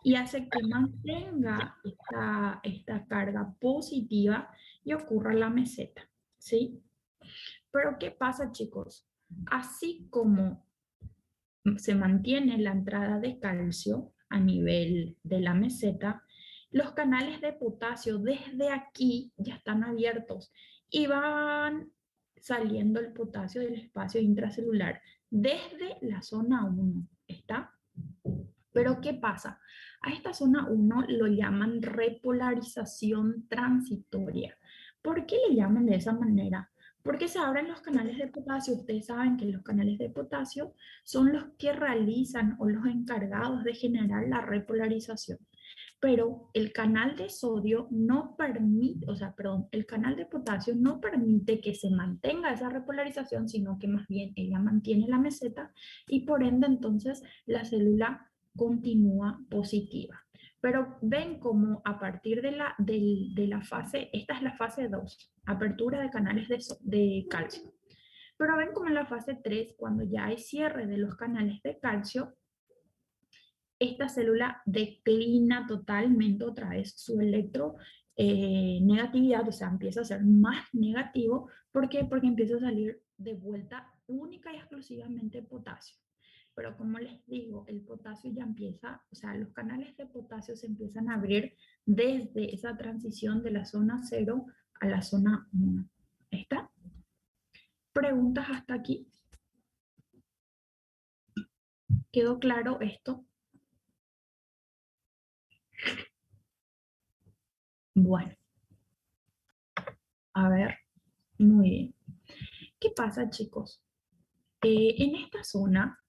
y hace que mantenga esta carga positiva y ocurra la meseta, ¿sí? Pero ¿qué pasa, chicos? Así como se mantiene la entrada de calcio a nivel de la meseta, los canales de potasio desde aquí ya están abiertos y van saliendo el potasio del espacio intracelular desde la zona 1, ¿está? Pero ¿qué pasa? A esta zona 1 lo llaman repolarización transitoria. ¿Por qué le llaman de esa manera? Porque se abren los canales de potasio. Ustedes saben que los canales de potasio son los que realizan o los encargados de generar la repolarización. Pero el canal de sodio no permite, o sea, perdón, el canal de potasio no permite que se mantenga esa repolarización, sino que más bien ella mantiene la meseta y por ende entonces la célula continúa positiva. Pero ven cómo a partir de la fase, esta es la fase 2, apertura de canales de calcio. Pero ven como en la fase 3, cuando ya hay cierre de los canales de calcio, esta célula declina totalmente otra vez su negatividad, o sea, empieza a ser más negativo. ¿Por qué? Porque empieza a salir de vuelta única y exclusivamente potasio. Pero como les digo, el potasio ya empieza, o sea, los canales de potasio se empiezan a abrir desde esa transición de la zona 0 a la zona 1. ¿Está? ¿Preguntas hasta aquí? ¿Quedó claro esto? Bueno, a ver, muy bien. ¿Qué pasa, chicos? En esta zona,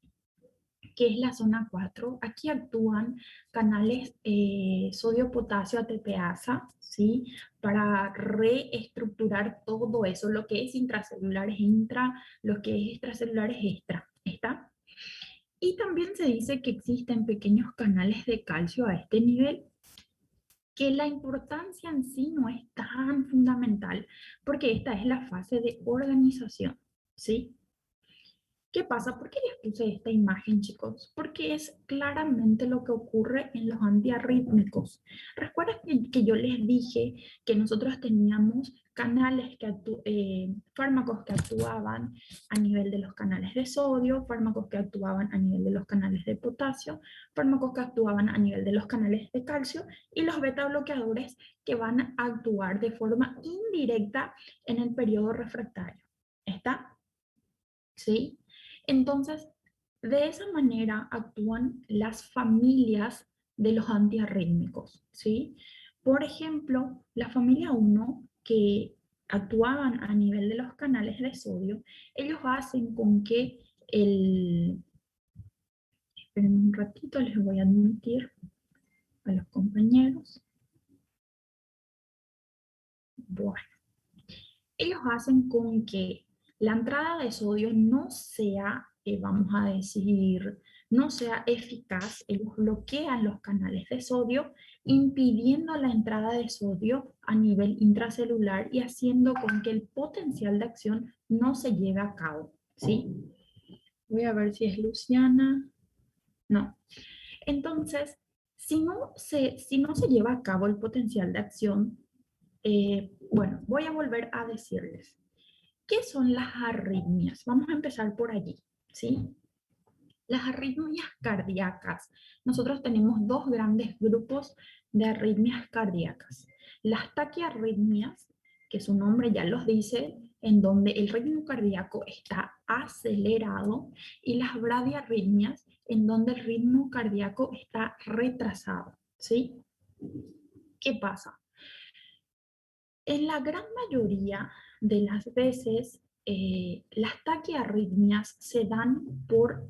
que es la zona 4, aquí actúan canales sodio-potasio ATPasa, ¿sí? Para reestructurar todo eso, lo que es intracelular es intra, lo que es extracelular es extra, ¿está? Y también se dice que existen pequeños canales de calcio a este nivel, que la importancia en sí no es tan fundamental, porque esta es la fase de organización, ¿sí? ¿Qué pasa? ¿Por qué les puse esta imagen, chicos? Porque es claramente lo que ocurre en los antiarrítmicos. Recuerden que yo les dije que nosotros teníamos fármacos que actuaban a nivel de los canales de sodio, fármacos que actuaban a nivel de los canales de potasio, fármacos que actuaban a nivel de los canales de calcio y los beta bloqueadores que van a actuar de forma indirecta en el periodo refractario. ¿Está? ¿Sí? Entonces, de esa manera actúan las familias de los antiarrítmicos, ¿sí? Por ejemplo, la familia 1, que actuaban a nivel de los canales de sodio, ellos hacen con que esperen un ratito, les voy a admitir a los compañeros. Bueno, ellos hacen con que la entrada de sodio no sea, vamos a decir, no sea eficaz. Ellos bloquean los canales de sodio, impidiendo la entrada de sodio a nivel intracelular y haciendo con que el potencial de acción no se lleve a cabo, ¿sí? Voy a ver si es Luciana. No. Entonces, si no se lleva a cabo el potencial de acción, bueno, voy a volver a decirles. ¿Qué son las arritmias? Vamos a empezar por allí, ¿sí? Las arritmias cardíacas. Nosotros tenemos dos grandes grupos de arritmias cardíacas. Las taquiarritmias, que su nombre ya los dice, en donde el ritmo cardíaco está acelerado, y las bradiarritmias, en donde el ritmo cardíaco está retrasado, ¿sí? ¿Qué pasa? En la gran mayoría de las veces, las taquiarritmias se dan por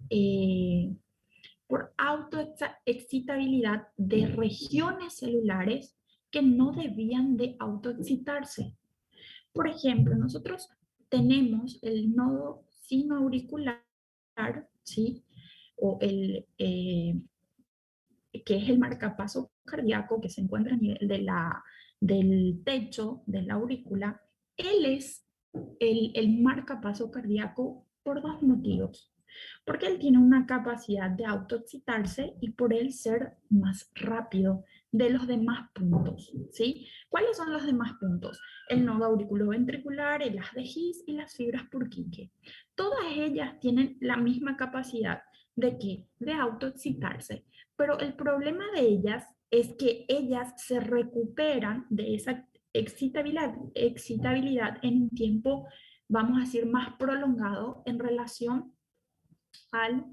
autoexcitabilidad de regiones celulares que no debían de autoexcitarse. Por ejemplo, nosotros tenemos el nodo sinoauricular, ¿sí? O que es el marcapaso cardíaco que se encuentra a nivel del techo de la aurícula. Él es el marcapaso cardíaco por dos motivos. Porque él tiene una capacidad de autoexcitarse y por él ser más rápido de los demás puntos, ¿sí? ¿Cuáles son los demás puntos? El nodo auriculoventricular, el haz de His y las fibras Purkinje. Todas ellas tienen la misma capacidad de ¿qué? De autoexcitarse, pero el problema de ellas es que ellas se recuperan de esa excitabilidad en un tiempo, vamos a decir, más prolongado en relación al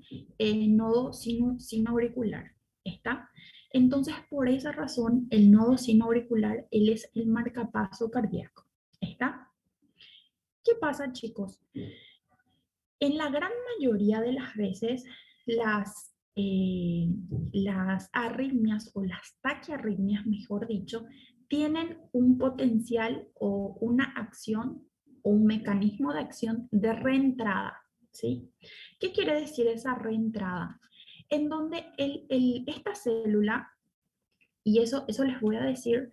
nodo sinoauricular. ¿Está? Entonces, por esa razón, el nodo sinoauricular, él es el marcapaso cardíaco. ¿Está? ¿Qué pasa, chicos? En la gran mayoría de las veces, las arritmias o las taquiarritmias, mejor dicho, tienen un potencial o una acción o un mecanismo de acción de reentrada, ¿sí? ¿Qué quiere decir esa reentrada? En donde esta célula, y eso les voy a decir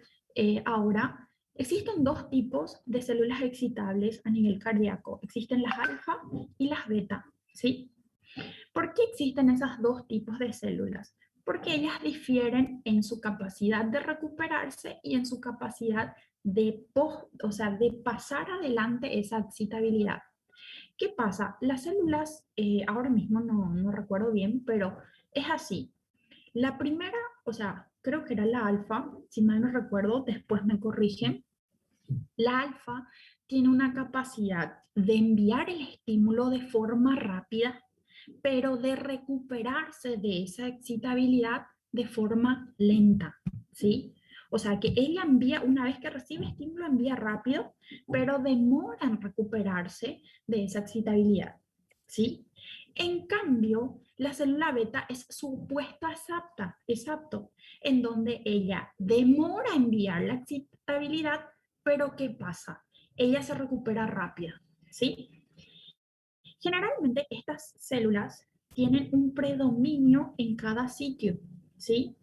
ahora, existen dos tipos de células excitables a nivel cardíaco. Existen las alfa y las beta, ¿sí? ¿Por qué existen esos dos tipos de células? Porque ellas difieren en su capacidad de recuperarse y en su capacidad o sea, de pasar adelante esa excitabilidad. ¿Qué pasa? Las células, ahora mismo no recuerdo bien, pero es así. La primera, o sea, creo que era la alfa, si mal no recuerdo, después me corrigen. La alfa tiene una capacidad de enviar el estímulo de forma rápida, pero de recuperarse de esa excitabilidad de forma lenta, ¿sí? O sea, que ella envía, una vez que recibe estímulo, envía rápido, pero demora en recuperarse de esa excitabilidad, ¿sí? En cambio, la célula beta es su opuesto exacto, en donde ella demora en enviar la excitabilidad, pero ¿qué pasa? Ella se recupera rápida, ¿sí? Generalmente estas células tienen un predominio en cada sitio, ¿sí?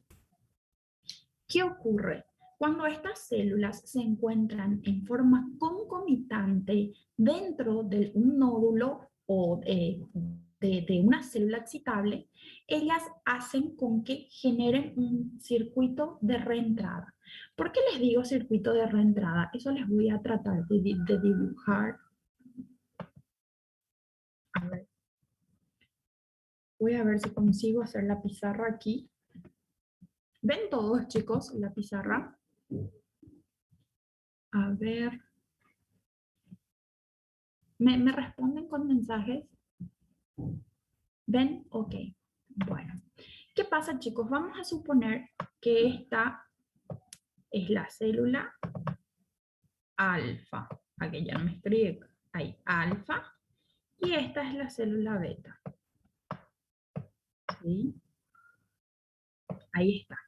¿Qué ocurre? Cuando estas células se encuentran en forma concomitante dentro de un nódulo o de una célula excitable, ellas hacen con que generen un circuito de reentrada. ¿Por qué les digo circuito de reentrada? Eso les voy a tratar de dibujar. A ver, voy a ver si consigo hacer la pizarra aquí. ¿Ven todos, chicos, la pizarra? A ver, ¿me responden con mensajes? ¿Ven? Ok. Bueno, ¿qué pasa, chicos? Vamos a suponer que esta es la célula alfa. Aquí ya no me escribe. Ahí, alfa. Y esta es la célula beta. ¿Sí? Ahí está.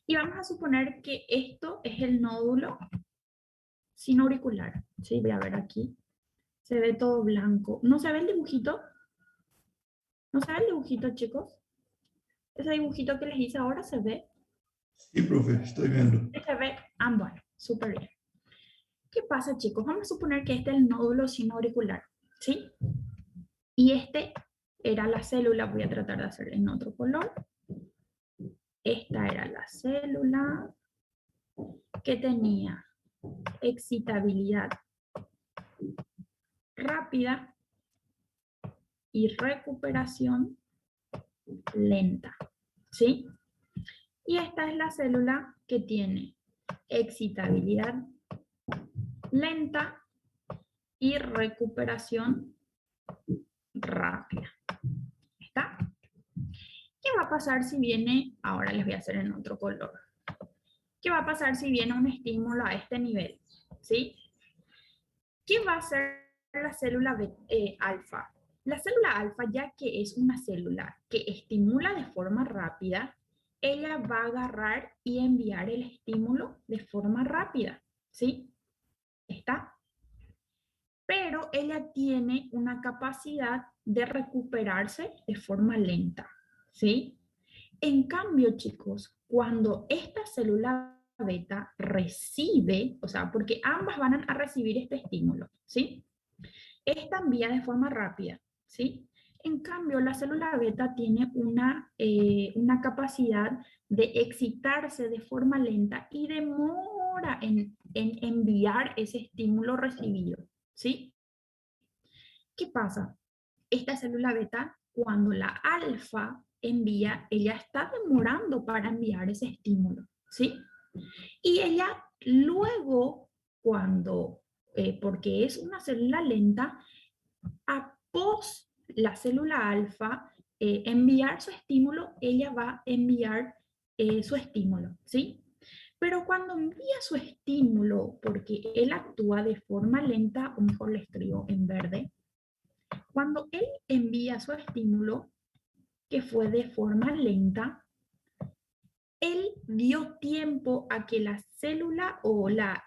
Y vamos a suponer que esto es el nódulo sinoauricular. ¿Sí? Voy a ver aquí. Se ve todo blanco. ¿No se ve el dibujito? ¿No se ve el dibujito, chicos? Ese dibujito que les hice ahora se ve. Sí, profe, estoy viendo. Se ve. Ah, bueno, súper bien. ¿Qué pasa, chicos? Vamos a suponer que este es el nódulo sinoauricular, ¿sí? Y este era la célula, voy a tratar de hacer en otro color. Esta era la célula que tenía excitabilidad rápida y recuperación lenta, ¿sí? Y esta es la célula que tiene excitabilidad lenta y recuperación rápida. ¿Está? ¿Qué va a pasar si viene, ahora les voy a hacer en otro color? ¿Qué va a pasar si viene un estímulo a este nivel? ¿Sí? ¿Qué va a hacer la célula alfa? La célula alfa, ya que es una célula que estimula de forma rápida, ella va a agarrar y enviar el estímulo de forma rápida. ¿Sí? ¿Está? Pero ella tiene una capacidad de recuperarse de forma lenta. ¿Sí? En cambio, chicos, cuando esta célula beta recibe, o sea, porque ambas van a recibir este estímulo, ¿sí? Esta envía de forma rápida, ¿sí? En cambio, la célula beta tiene una capacidad de excitarse de forma lenta y demora en enviar ese estímulo recibido, ¿sí? ¿Qué pasa? Esta célula beta, cuando la alfa envía, ella está demorando para enviar ese estímulo, ¿sí? Y ella luego, porque es una célula lenta, após la célula alfa enviar su estímulo, ella va a enviar su estímulo, ¿sí? Pero cuando envía su estímulo, porque él actúa de forma lenta, o mejor le escribo en verde, cuando él envía su estímulo, que fue de forma lenta, él dio tiempo a que la célula o la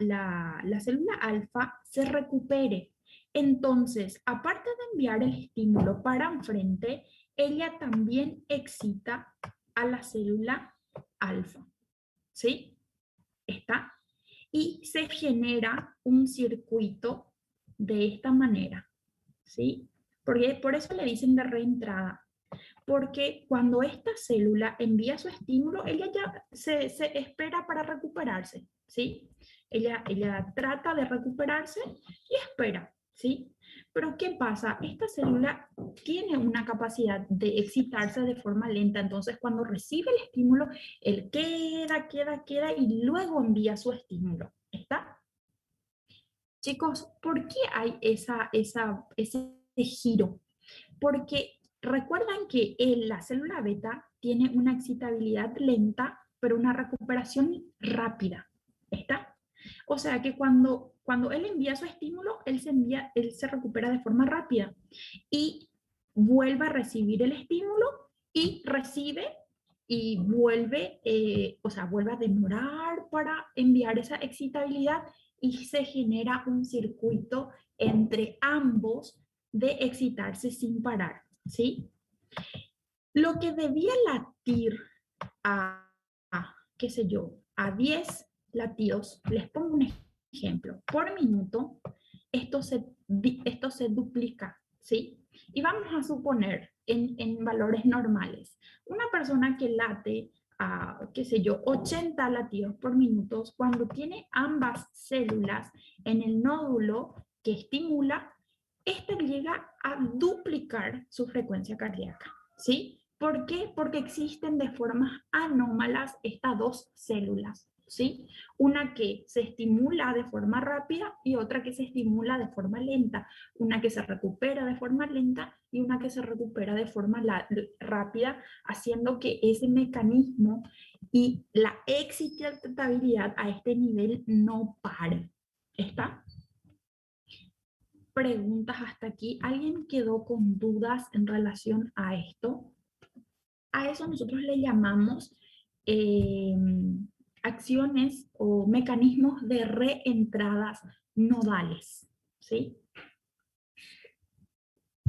célula alfa se recupere. Entonces, aparte de enviar el estímulo para enfrente, ella también excita a la célula alfa. ¿Sí? ¿Está? Y se genera un circuito de esta manera. ¿Sí? Porque por eso le dicen de reentrada, porque cuando esta célula envía su estímulo, ella ya se espera para recuperarse, ¿sí? Ella trata de recuperarse y espera, ¿sí? Pero ¿qué pasa? Esta célula tiene una capacidad de excitarse de forma lenta, entonces cuando recibe el estímulo, él queda y luego envía su estímulo, ¿está? Chicos, ¿por qué hay ese giro? Porque recuerdan que la célula beta tiene una excitabilidad lenta, pero una recuperación rápida. ¿Está? O sea que cuando él envía su estímulo, él se recupera de forma rápida y vuelve a recibir el estímulo y recibe y vuelve a demorar para enviar esa excitabilidad y se genera un circuito entre ambos de excitarse sin parar, ¿sí? Lo que debía latir qué sé yo, a 10 latidos, les pongo un ejemplo, por minuto, esto se duplica, ¿sí? Y vamos a suponer en valores normales, una persona que late a, qué sé yo, 80 latidos por minuto, cuando tiene ambas células en el nódulo que estimula, este llega a duplicar su frecuencia cardíaca, ¿sí? ¿Por qué? Porque existen de formas anómalas estas dos células, ¿sí? Una que se estimula de forma rápida y otra que se estimula de forma lenta. Una que se recupera de forma lenta y una que se recupera de forma rápida, haciendo que ese mecanismo y la excitabilidad a este nivel no pare. ¿Está? Preguntas hasta aquí. ¿Alguien quedó con dudas en relación a esto? A eso nosotros le llamamos eh, acciones o mecanismos de reentradas nodales, ¿sí?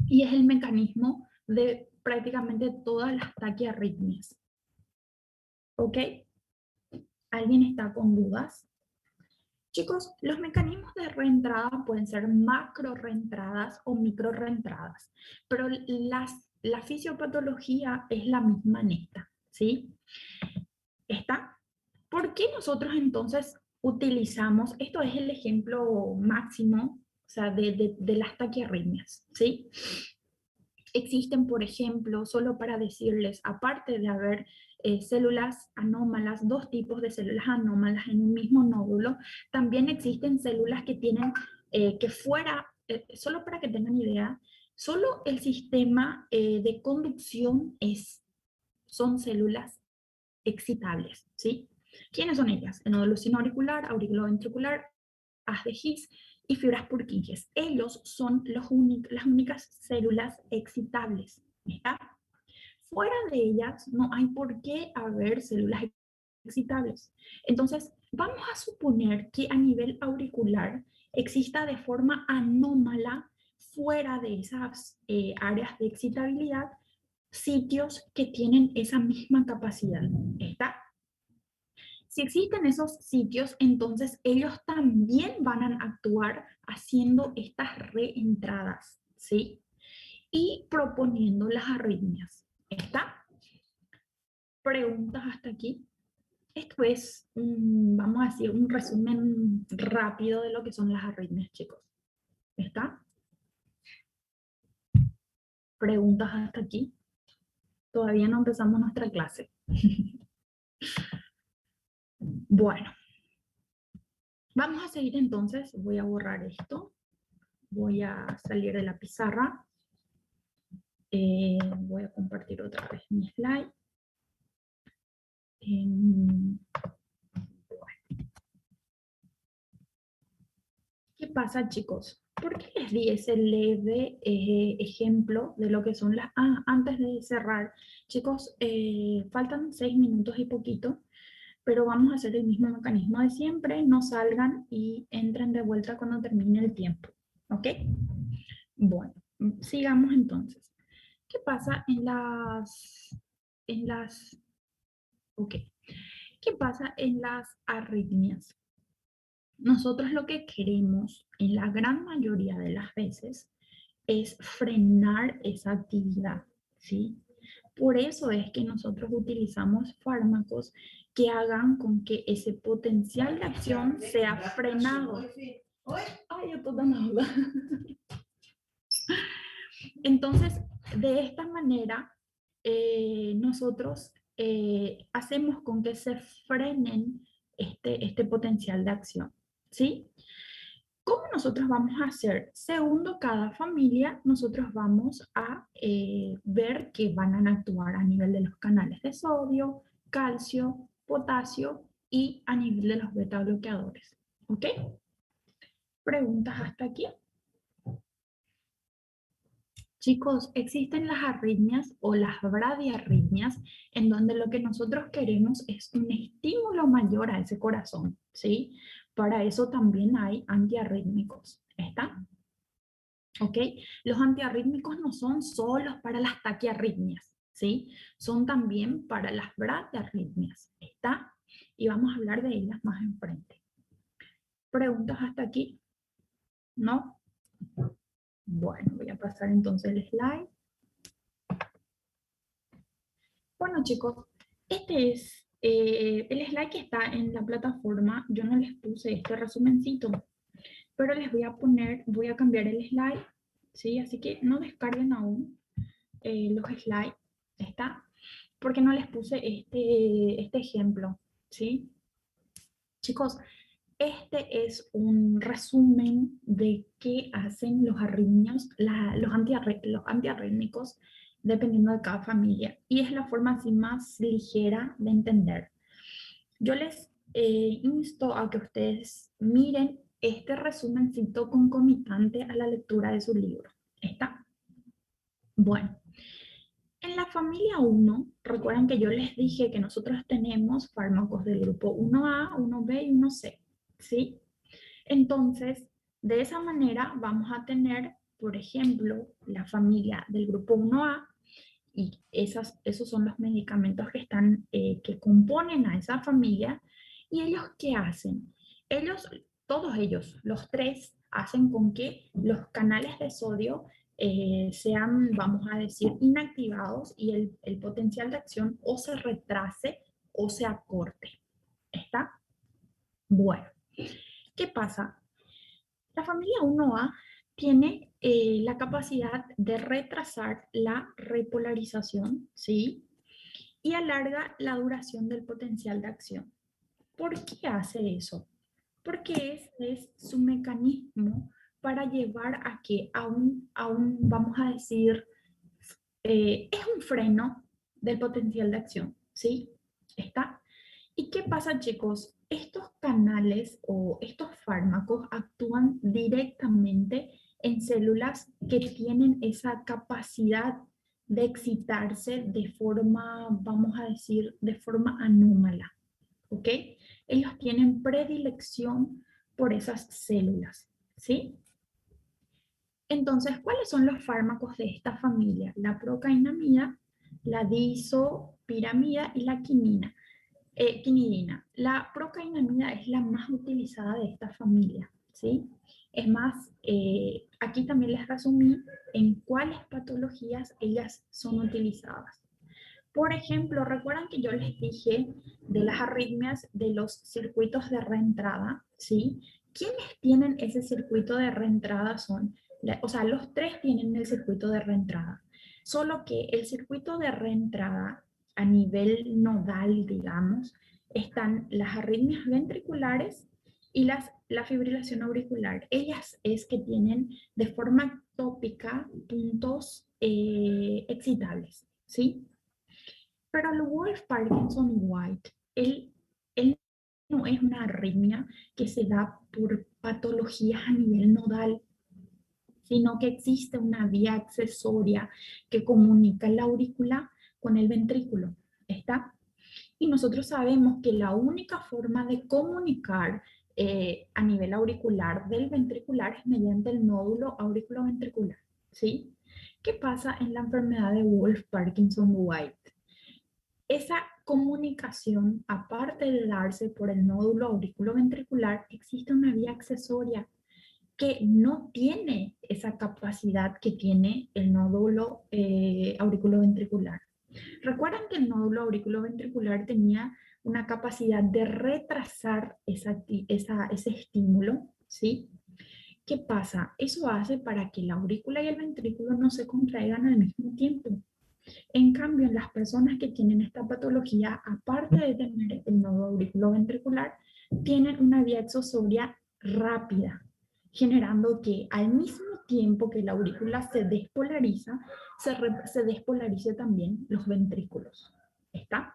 Y es el mecanismo de prácticamente todas las taquiarritmias. ¿Ok? ¿Alguien está con dudas? Chicos, los mecanismos de reentrada pueden ser macro reentradas o micro reentradas, pero la fisiopatología es la misma en esta, ¿sí? ¿Está? ¿Por qué nosotros entonces utilizamos, esto es el ejemplo máximo, o sea, de las taquiarritmias, ¿sí? Existen, por ejemplo, solo para decirles, aparte de haber células anómalas, dos tipos de células anómalas en un mismo nódulo, también existen células que tienen, solo para que tengan idea, solo el sistema de conducción son células excitables, ¿sí? ¿Quiénes son ellas? El nódulo sinoauricular, auriculoventricular, haz de Higgs y fibras Purkinje. Ellos son las únicas células excitables, ¿está? Fuera de ellas no hay por qué haber células excitables. Entonces, vamos a suponer que a nivel auricular exista de forma anómala, fuera de esas áreas de excitabilidad, sitios que tienen esa misma capacidad. ¿Está? Si existen esos sitios, entonces ellos también van a actuar haciendo estas reentradas, ¿sí? y proponiendo las arritmias. ¿Está? ¿Preguntas hasta aquí? Esto es, vamos a decir, un resumen rápido de lo que son las arritmias, chicos. ¿Está? ¿Preguntas hasta aquí? Todavía no empezamos nuestra clase. Bueno, vamos a seguir entonces. Voy a borrar esto. Voy a salir de la pizarra. Voy a compartir otra vez mi slide. ¿Qué pasa, chicos? ¿Por qué les di ese leve ejemplo de lo que son las... Ah, antes de cerrar, chicos, faltan 6 minutos y poquito, pero vamos a hacer el mismo mecanismo de siempre. No salgan y entren de vuelta cuando termine el tiempo. ¿Ok? Bueno, sigamos entonces. ¿Qué pasa en las... Ok. ¿Qué pasa en las arritmias? Nosotros lo que queremos en la gran mayoría de las veces es frenar esa actividad, ¿sí? Por eso es que nosotros utilizamos fármacos que hagan con que ese potencial de acción sea frenado. Ay, yo toda nada. Entonces, de esta manera, nosotros hacemos con que se frenen este potencial de acción, ¿sí? ¿Cómo nosotros vamos a hacer? Segundo cada familia, nosotros vamos a ver que van a actuar a nivel de los canales de sodio, calcio, potasio y a nivel de los beta bloqueadores. ¿Ok? ¿Preguntas hasta aquí? Chicos, existen las arritmias o las bradiarritmias en donde lo que nosotros queremos es un estímulo mayor a ese corazón, ¿sí? Para eso también hay antiarrítmicos. ¿Está? ¿Ok? Los antiarrítmicos no son solos para las taquiarritmias, ¿sí? Son también para las bradiarritmias. ¿Está? Y vamos a hablar de ellas más enfrente. ¿Preguntas hasta aquí? ¿No? Bueno, voy a pasar entonces el slide. Bueno, chicos, este es el slide que está en la plataforma. Yo no les puse este resumencito, pero les voy a poner, voy a cambiar el slide, ¿sí? Así que no descarguen aún los slides, ¿está? Porque no les puse este ejemplo, ¿sí? Chicos, este es un resumen de qué hacen los arritmios, los antiarrítmicos, dependiendo de cada familia. Y es la forma así más ligera de entender. Yo les insto a que ustedes miren este resumencito concomitante a la lectura de su libro. ¿Está? Bueno, en la familia 1, recuerdan que yo les dije que nosotros tenemos fármacos del grupo 1A, 1B y 1C, ¿sí? Entonces, de esa manera vamos a tener, por ejemplo, la familia del grupo 1A y esos son los medicamentos que están, que componen a esa familia. ¿Y ellos qué hacen? Ellos, todos ellos, los tres, hacen con que los canales de sodio sean, vamos a decir, inactivados y el potencial de acción o se retrase o se acorte. ¿Está? Bueno, ¿qué pasa? La familia 1A tiene la capacidad de retrasar la repolarización, ¿sí? Y alarga la duración del potencial de acción. ¿Por qué hace eso? Porque ese es su mecanismo para llevar a que vamos a decir, es un freno del potencial de acción, ¿sí? ¿Está? ¿Y qué pasa, chicos? Estos canales o estos fármacos actúan directamente en células que tienen esa capacidad de excitarse de forma, vamos a decir, de forma anómala, ¿ok? Ellos tienen predilección por esas células, ¿sí? Entonces, ¿cuáles son los fármacos de esta familia? La procainamida, la disopiramida y la quinidina. La procainamida es la más utilizada de esta familia. ¿sí? Es más, aquí también les resumí en cuáles patologías ellas son utilizadas. Por ejemplo, recuerdan que yo les dije de las arritmias de los circuitos de reentrada, ¿sí? ¿Quiénes tienen ese circuito de reentrada? O sea, los tres tienen el circuito de reentrada, solo que el circuito de reentrada a nivel nodal, digamos, están las arritmias ventriculares y la fibrilación auricular. Ellas es que tienen de forma tópica puntos excitables, ¿sí? Pero el Wolff Parkinson White, él no es una arritmia que se da por patologías a nivel nodal, sino que existe una vía accesoria que comunica la aurícula con el ventrículo. ¿Está? Y nosotros sabemos que la única forma de comunicar a nivel auricular del ventricular es mediante el nódulo auriculoventricular. ¿Sí? ¿Qué pasa en la enfermedad de Wolff-Parkinson-White? Esa comunicación, aparte de darse por el nódulo auriculoventricular, existe una vía accesoria que no tiene esa capacidad que tiene el nódulo auriculoventricular. Recuerdan que el nódulo auriculoventricular tenía una capacidad de retrasar ese estímulo, ¿sí? ¿Qué pasa? Eso hace para que la aurícula y el ventrículo no se contraigan al mismo tiempo. En cambio, en las personas que tienen esta patología, aparte de tener el nodo auriculoventricular, tienen una vía exosoria rápida, generando que al mismo tiempo que la aurícula se despolariza, se despolarice también los ventrículos. ¿Está?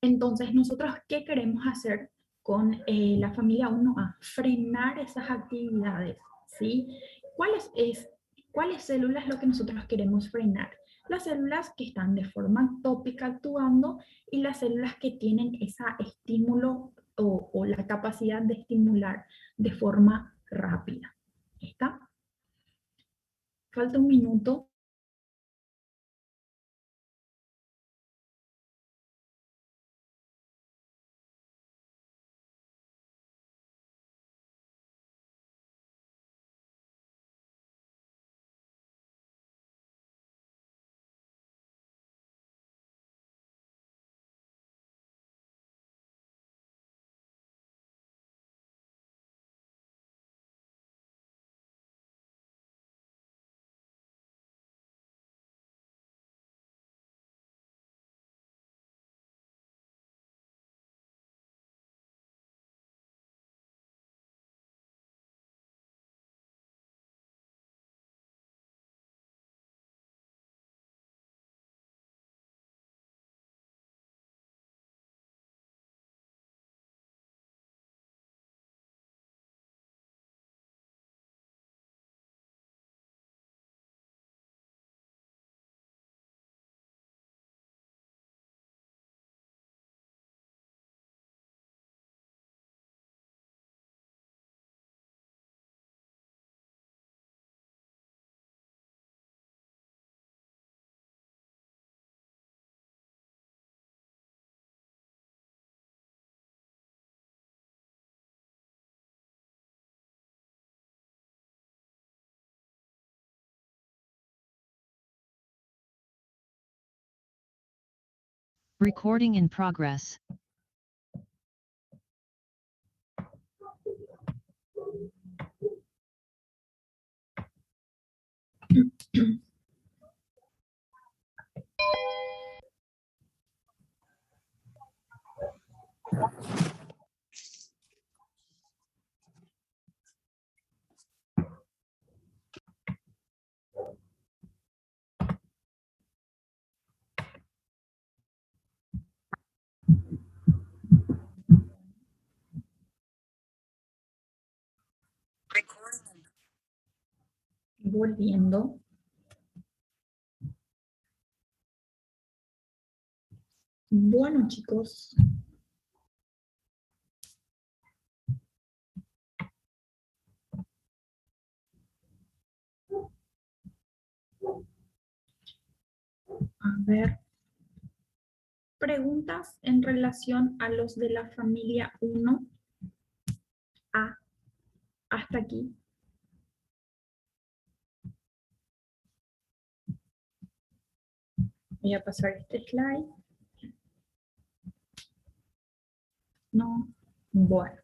Entonces, nosotros, ¿qué queremos hacer con la familia 1A? Frenar esas actividades, ¿sí? ¿Cuáles células es lo que nosotros queremos frenar? Las células que están de forma tópica actuando y las células que tienen ese estímulo o la capacidad de estimular de forma rápida. ¿Está? Falta un minuto. Recording in progress. Volviendo. Bueno, chicos. A ver. Preguntas en relación a los de la familia 1A. hasta aquí. Voy a pasar este slide. No. Bueno.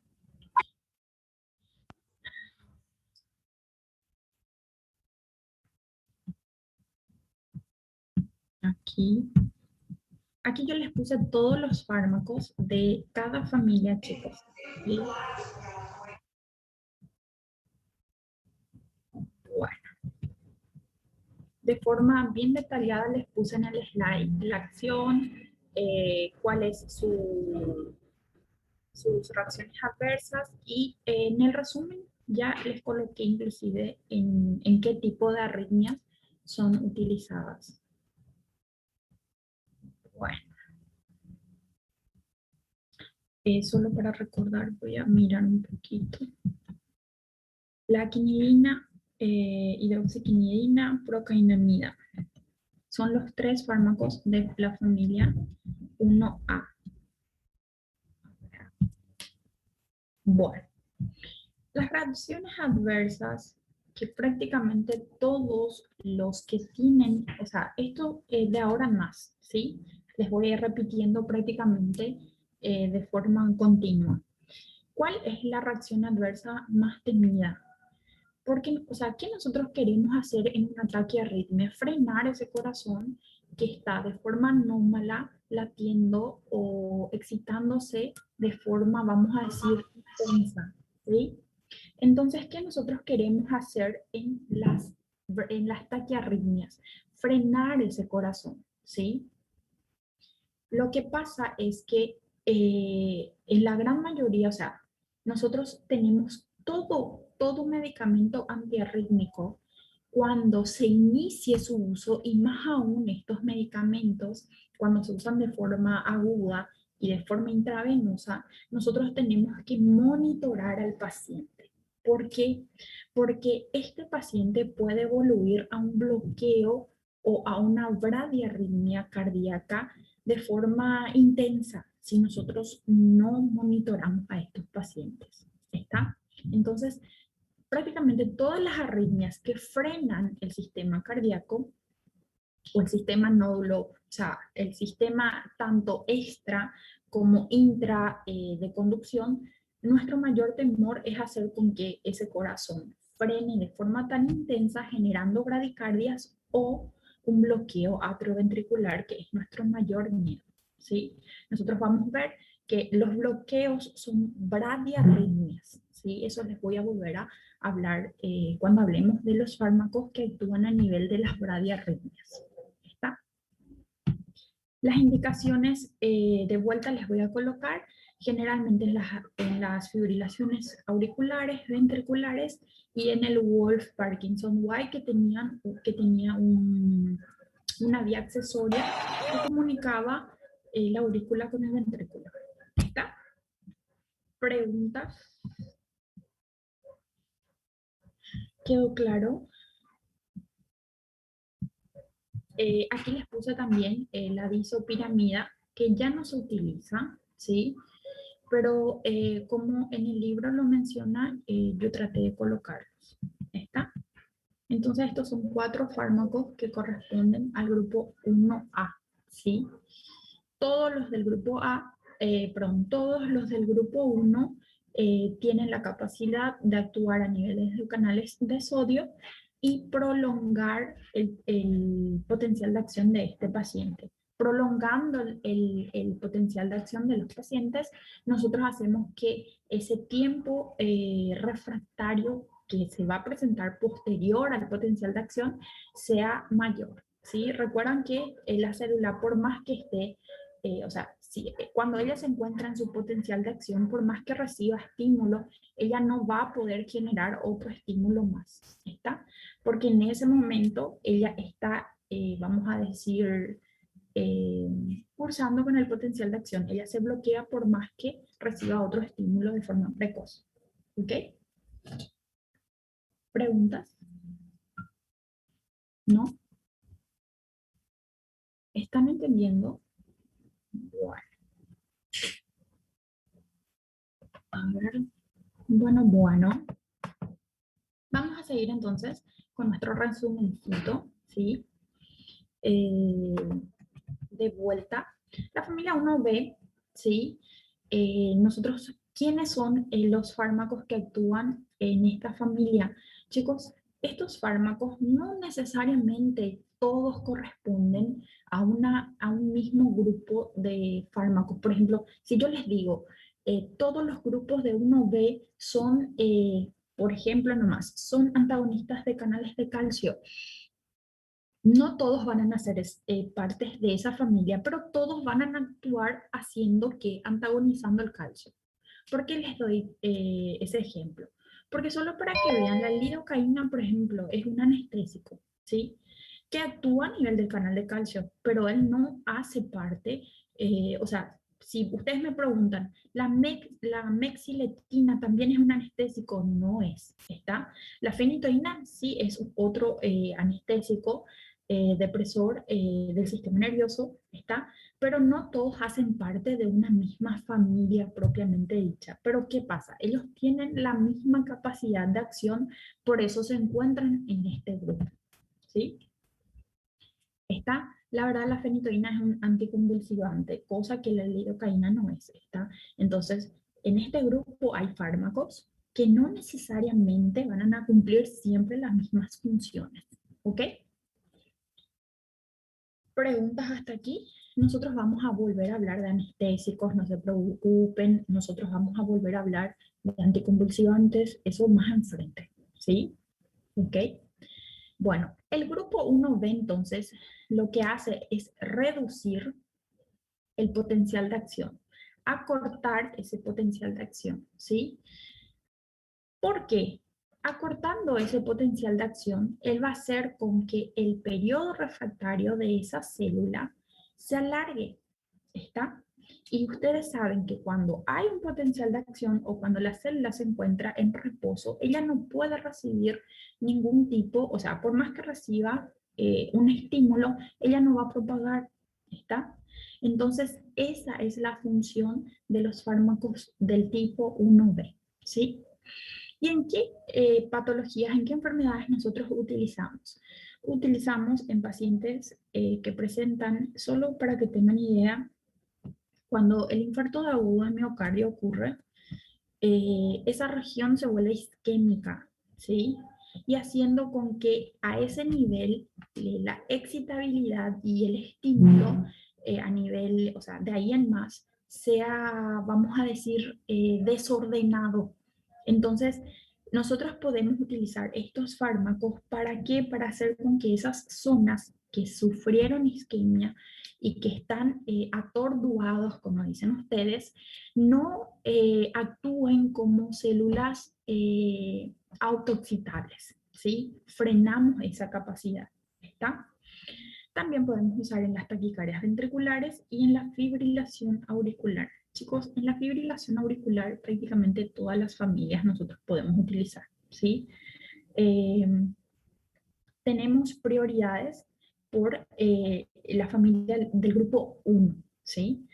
Aquí. Aquí yo les puse todos los fármacos de cada familia, chicos. ¿Sí? Bueno. De forma bien detallada les puse en el slide la acción, cuál es sus reacciones adversas y en el resumen ya les coloqué inclusive en qué tipo de arritmias son utilizadas. Bueno, solo para recordar voy a mirar un poquito. La quinidina, hidroxiquinidina, procainamida. Son los 3 fármacos de la familia 1A. Bueno, las reacciones adversas que prácticamente todos los que tienen, o sea, esto de ahora en más, ¿sí? Les voy a ir repitiendo prácticamente de forma continua. ¿Cuál es la reacción adversa más temida? Porque, o sea, ¿qué nosotros queremos hacer en un ataque arritmia? Frenar ese corazón que está de forma anómala latiendo o excitándose de forma, vamos a decir, intensa, ¿sí? Entonces, ¿qué nosotros queremos hacer en las taquiarritmias? Frenar ese corazón, ¿sí? Lo que pasa es que en la gran mayoría, o sea, nosotros tenemos todo medicamento antiarrítmico cuando se inicie su uso y más aún estos medicamentos, cuando se usan de forma aguda y de forma intravenosa, nosotros tenemos que monitorar al paciente. ¿Por qué? Porque este paciente puede evoluir a un bloqueo o a una bradiarritmia cardíaca de forma intensa si nosotros no monitoramos a estos pacientes. ¿Está? Entonces, prácticamente todas las arritmias que frenan el sistema cardíaco o el sistema nódulo, o sea, el sistema tanto extra como intra de conducción, nuestro mayor temor es hacer con que ese corazón frene de forma tan intensa generando bradicardias o un bloqueo atrioventricular, que es nuestro mayor miedo, ¿sí? Nosotros vamos a ver que los bloqueos son bradiarritmias, ¿sí? Eso les voy a volver a hablar cuando hablemos de los fármacos que actúan a nivel de las bradiarritmias. ¿Está? Las indicaciones de vuelta les voy a colocar generalmente en las fibrilaciones auriculares, ventriculares y en el Wolf Parkinson White que tenía una vía accesoria que comunicaba la aurícula con el ventrículo. ¿Está? ¿Preguntas? ¿Quedó claro? Aquí les puse también la disopiramida, que ya no se utiliza, ¿sí? Pero como en el libro lo menciona, yo traté de colocarlos. ¿Está? Entonces estos son 4 fármacos que corresponden al grupo 1A, ¿sí? Todos los del grupo A, todos los del grupo 1 tienen la capacidad de actuar a niveles de canales de sodio y prolongar el potencial de acción de este paciente. Prolongando el potencial de acción de los pacientes, nosotros hacemos que ese tiempo refractario que se va a presentar posterior al potencial de acción sea mayor. ¿Sí? Recuerdan que la célula, por más que esté o sea, si, cuando ella se encuentra en su potencial de acción, por más que reciba estímulo, ella no va a poder generar otro estímulo más, ¿está? Porque en ese momento ella está, vamos a decir, eh, cursando con el potencial de acción. Ella se bloquea por más que reciba otro estímulo de forma precoz. ¿Ok? ¿Preguntas? ¿No? ¿Están entendiendo? Bueno, a ver. Bueno. seguir entonces con nuestro resumencito, ¿sí? Eh, de vuelta. La familia 1B, ¿sí? Nosotros, ¿quiénes son los fármacos que actúan en esta familia? Chicos, estos fármacos no necesariamente todos corresponden a un mismo grupo de fármacos. Por ejemplo, si yo les digo, todos los grupos de 1B son, por ejemplo, nomás, son antagonistas de canales de calcio. No todos van a ser partes de esa familia, pero todos van a actuar haciendo que, antagonizando el calcio. ¿Por qué les doy ese ejemplo? Porque solo para que vean, la lidocaína, por ejemplo, es un anestésico, ¿sí? Que actúa a nivel del canal de calcio, pero él no hace parte, o sea, si ustedes me preguntan, la mexiletina también es un anestésico, no es, ¿está? La fenitoína sí es otro anestésico, depresor del sistema nervioso, ¿está? Pero no todos hacen parte de una misma familia propiamente dicha. Pero ¿qué pasa? Ellos tienen la misma capacidad de acción, por eso se encuentran en este grupo, ¿sí? Esta, la verdad, la fenitoína es un anticonvulsivante, cosa que la lidocaína no es, ¿está? Entonces, en este grupo hay fármacos que no necesariamente van a cumplir siempre las mismas funciones, ¿ok? Preguntas hasta aquí. Nosotros vamos a volver a hablar de anestésicos, no se preocupen, nosotros vamos a volver a hablar de anticonvulsivantes, eso más enfrente, ¿sí? ¿Ok? Bueno, el grupo 1B entonces lo que hace es reducir el potencial de acción, acortar ese potencial de acción, ¿sí? ¿Por qué? Acortando ese potencial de acción, él va a hacer con que el periodo refractario de esa célula se alargue, ¿está? Y ustedes saben que cuando hay un potencial de acción o cuando la célula se encuentra en reposo, ella no puede recibir ningún tipo, o sea, por más que reciba un estímulo, ella no va a propagar, ¿está? Entonces, esa es la función de los fármacos del tipo 1B, ¿sí? ¿Y en qué patologías, en qué enfermedades nosotros utilizamos? Utilizamos en pacientes que presentan, solo para que tengan idea, cuando el infarto de agudo de miocardio ocurre, esa región se vuelve isquémica, ¿sí? Y haciendo con que a ese nivel la excitabilidad y el estímulo a nivel, o sea, de ahí en más, sea, vamos a decir, desordenado. Entonces, nosotros podemos utilizar estos fármacos para qué? Para hacer con que esas zonas que sufrieron isquemia y que están atorduados, como dicen ustedes, no actúen como células autoexcitables, ¿sí? Frenamos esa capacidad, ¿está? También podemos usar en las taquicardias ventriculares y en la fibrilación auricular. Chicos, en la fibrilación auricular prácticamente todas las familias nosotros podemos utilizar, ¿sí? Eh, tenemos prioridades por la familia del grupo 1, ¿sí?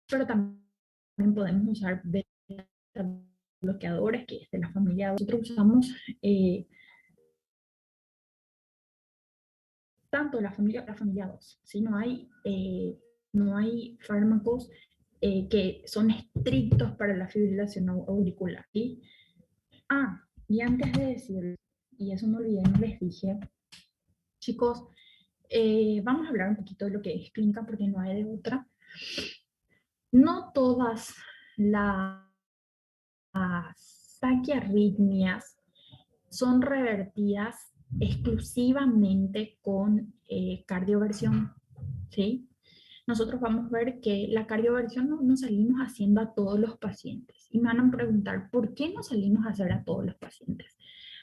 Pero también podemos usar beta bloqueadores, que es de la familia 2. Nosotros usamos tanto la familia 2, ¿sí? No hay fármacos que son estrictos para la fibrilación auricular, ¿sí? Ah, y antes de decir, y eso me olvidé, no les dije, chicos, vamos a hablar un poquito de lo que es clínica porque no hay de otra. No todas las taquiarritmias son revertidas exclusivamente con cardioversión, ¿sí? Nosotros vamos a ver que la cardioversión no salimos haciendo a todos los pacientes. Y me van a preguntar, ¿por qué no salimos a hacer a todos los pacientes?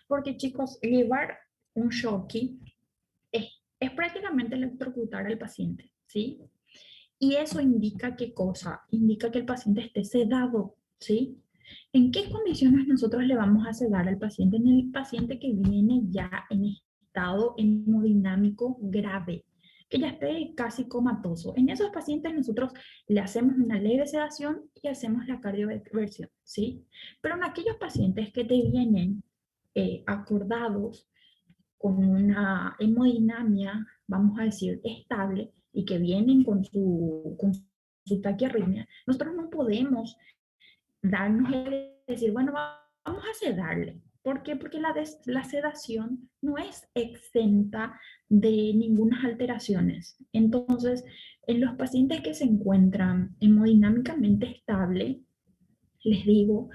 Porque, chicos, llevar un Shocky es prácticamente electrocutar al paciente, ¿sí? Y eso indica qué cosa? Indica que el paciente esté sedado, ¿sí? ¿En qué condiciones nosotros le vamos a sedar al paciente? En el paciente que viene ya en estado hemodinámico grave, que ya esté casi comatoso. En esos pacientes nosotros le hacemos una leve sedación y hacemos la cardioversión, ¿sí? Pero en aquellos pacientes que te vienen acordados con una hemodinamia, vamos a decir, estable y que vienen con su taquiarritmia, nosotros no podemos darnos el decir, bueno, vamos a sedarle. ¿Por qué? Porque la sedación no es exenta de ninguna alteraciones. Entonces, en los pacientes que se encuentran hemodinámicamente estable, les digo,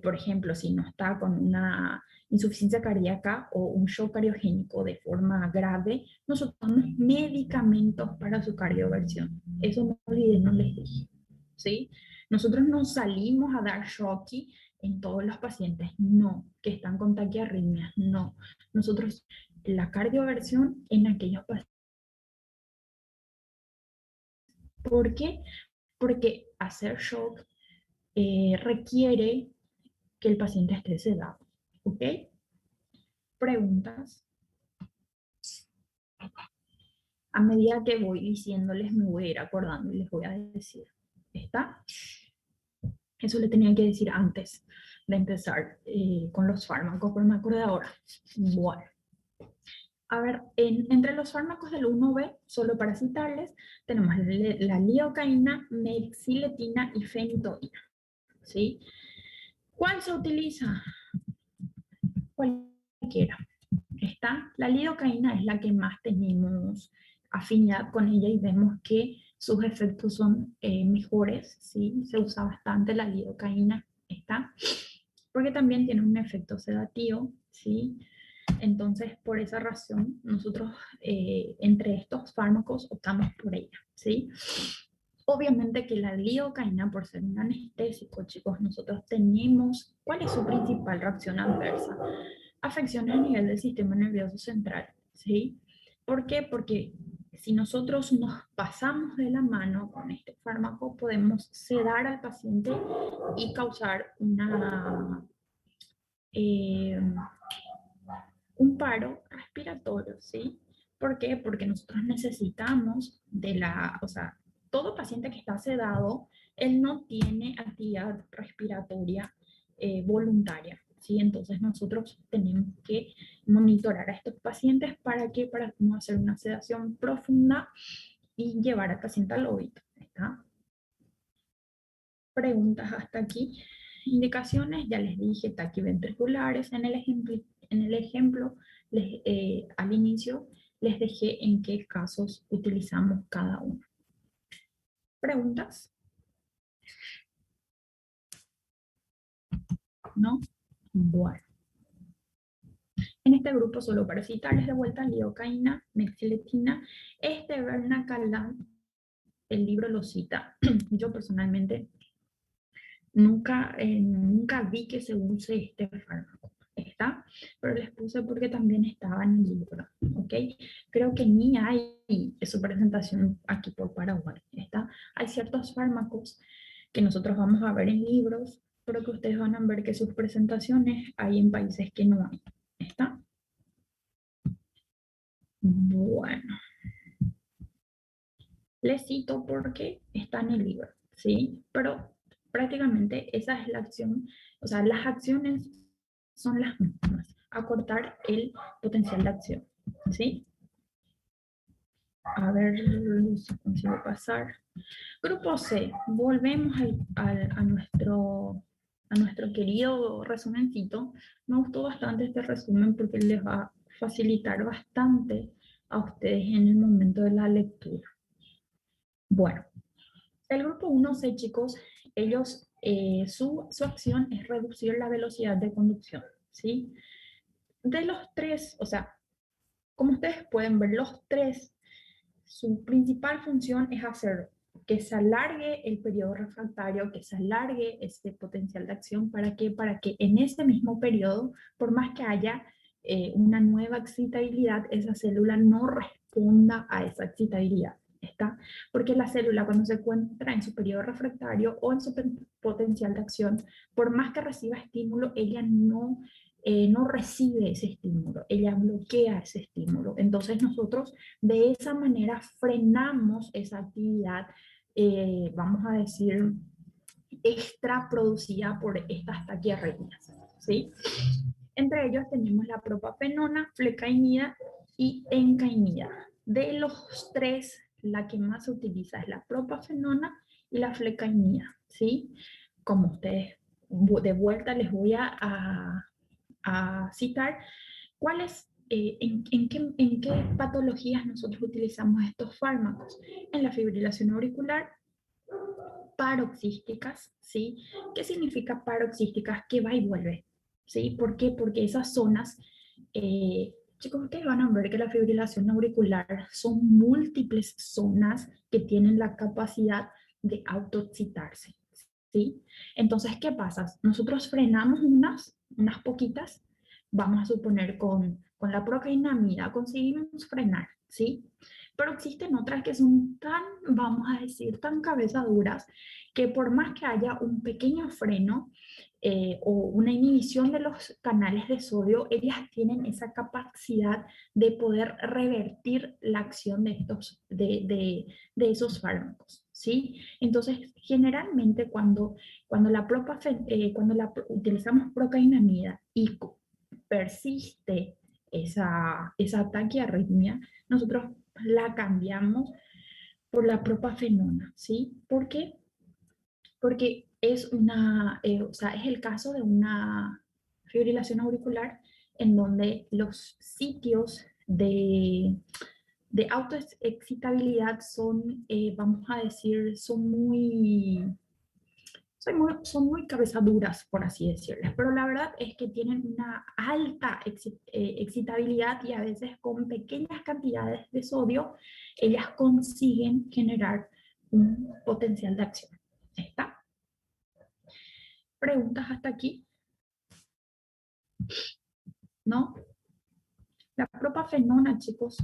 por ejemplo, si no está con una insuficiencia cardíaca o un shock cardiogénico de forma grave, nosotros damos medicamentos para su cardioversión. Eso no olviden, no les dije. ¿Sí? Nosotros no salimos a dar shock en todos los pacientes, no, que están con taquiarritmias, no. Nosotros, la cardioversión en aquellos pacientes. ¿Por qué? Porque hacer shock requiere que el paciente esté sedado. ¿Ok? Preguntas. A medida que voy diciéndoles, me voy a ir acordando y les voy a decir. ¿Está? Eso le tenía que decir antes de empezar con los fármacos, pero me acuerdo ahora. Bueno. A ver, entre los fármacos del 1B, solo para citarles, tenemos la lidocaína, mexiletina y fenitoína. ¿Sí? ¿Cuál se utiliza? Cualquiera. Está, la lidocaína es la que más tenemos afinidad con ella y vemos que sus efectos son mejores, ¿sí? Se usa bastante la lidocaína, está, porque también tiene un efecto sedativo, ¿sí? Entonces, por esa razón, nosotros entre estos fármacos optamos por ella, ¿sí? Obviamente que la lidocaína, por ser un anestésico, chicos, nosotros tenemos, ¿cuál es su principal reacción adversa? Afecciones a nivel del sistema nervioso central, ¿sí? ¿Por qué? Porque si nosotros nos pasamos de la mano con este fármaco, podemos sedar al paciente y causar eh, un paro respiratorio, ¿sí? ¿Por qué? Porque nosotros necesitamos o sea, todo paciente que está sedado, él no tiene actividad respiratoria voluntaria, ¿sí? Entonces nosotros tenemos que monitorar a estos pacientes para no hacer una sedación profunda y llevar al paciente al óbito, ¿está? Preguntas hasta aquí. Indicaciones, ya les dije, taquiventriculares. En el ejemplo al inicio les dejé en qué casos utilizamos cada uno. ¿Preguntas? ¿No? Bueno. En este grupo, solo para citarles de vuelta, lidocaína, mexiletina, Bernacalán, el libro lo cita. Yo personalmente nunca vi que se use este fármaco. Está, pero les puse porque también estaba en el libro, ¿ok? Creo que ni hay su presentación aquí por Paraguay, ¿está? Hay ciertos fármacos que nosotros vamos a ver en libros, pero que ustedes van a ver que sus presentaciones hay en países que no hay, ¿está? Bueno, les cito porque está en el libro, ¿sí? Pero prácticamente esa es la acción, o sea, las acciones son las mismas, acortar el potencial de acción, ¿sí? A ver si consigo pasar. Grupo C, volvemos a nuestro querido resumencito. Me gustó bastante este resumen porque les va a facilitar bastante a ustedes en el momento de la lectura. Bueno, el grupo 1C, chicos, ellos, su acción es reducir la velocidad de conducción, ¿sí? De los tres, o sea, como ustedes pueden ver, los tres, su principal función es hacer que se alargue el periodo refractario, que se alargue ese potencial de acción. ¿Para qué? Para que en ese mismo periodo, por más que haya una nueva excitabilidad, esa célula no responda a esa excitabilidad. ¿Está? Porque la célula cuando se encuentra en su periodo refractario o en su potencial de acción, por más que reciba estímulo, ella no recibe ese estímulo, ella bloquea ese estímulo. Entonces nosotros de esa manera frenamos esa actividad, vamos a decir, extra producida por estas taquiarritmias, ¿sí? Entre ellos tenemos la propafenona, flecainida y encainida. De los tres, la que más se utiliza es la propafenona y la flecainida, ¿sí? Como ustedes de vuelta les voy a citar, ¿cuáles, en qué patologías nosotros utilizamos estos fármacos? En la fibrilación auricular, paroxísticas, ¿sí? ¿Qué significa paroxísticas? Que va y vuelve, ¿sí? ¿Por qué? Porque esas zonas, chicos, ustedes van a ver que la fibrilación auricular son múltiples zonas que tienen la capacidad de autoexcitarse, ¿sí? Entonces, ¿qué pasa? Nosotros frenamos unas poquitas, vamos a suponer con la procainamida conseguimos frenar, ¿sí? Pero existen otras que son tan, vamos a decir, tan cabezaduras, que por más que haya un pequeño freno o una inhibición de los canales de sodio, ellas tienen esa capacidad de poder revertir la acción de esos fármacos, ¿sí? Entonces, generalmente cuando utilizamos procainamida y persiste esa taquiarritmia, nosotros la cambiamos por la propafenona, ¿sí? ¿Por qué? Porque o sea, es el caso de una fibrilación auricular en donde los sitios de autoexcitabilidad son, vamos a decir, son muy cabezaduras, por así decirles, pero la verdad es que tienen una alta excitabilidad y a veces con pequeñas cantidades de sodio, ellas consiguen generar un potencial de acción. ¿Está? ¿Preguntas hasta aquí? ¿No? La propafenona, chicos,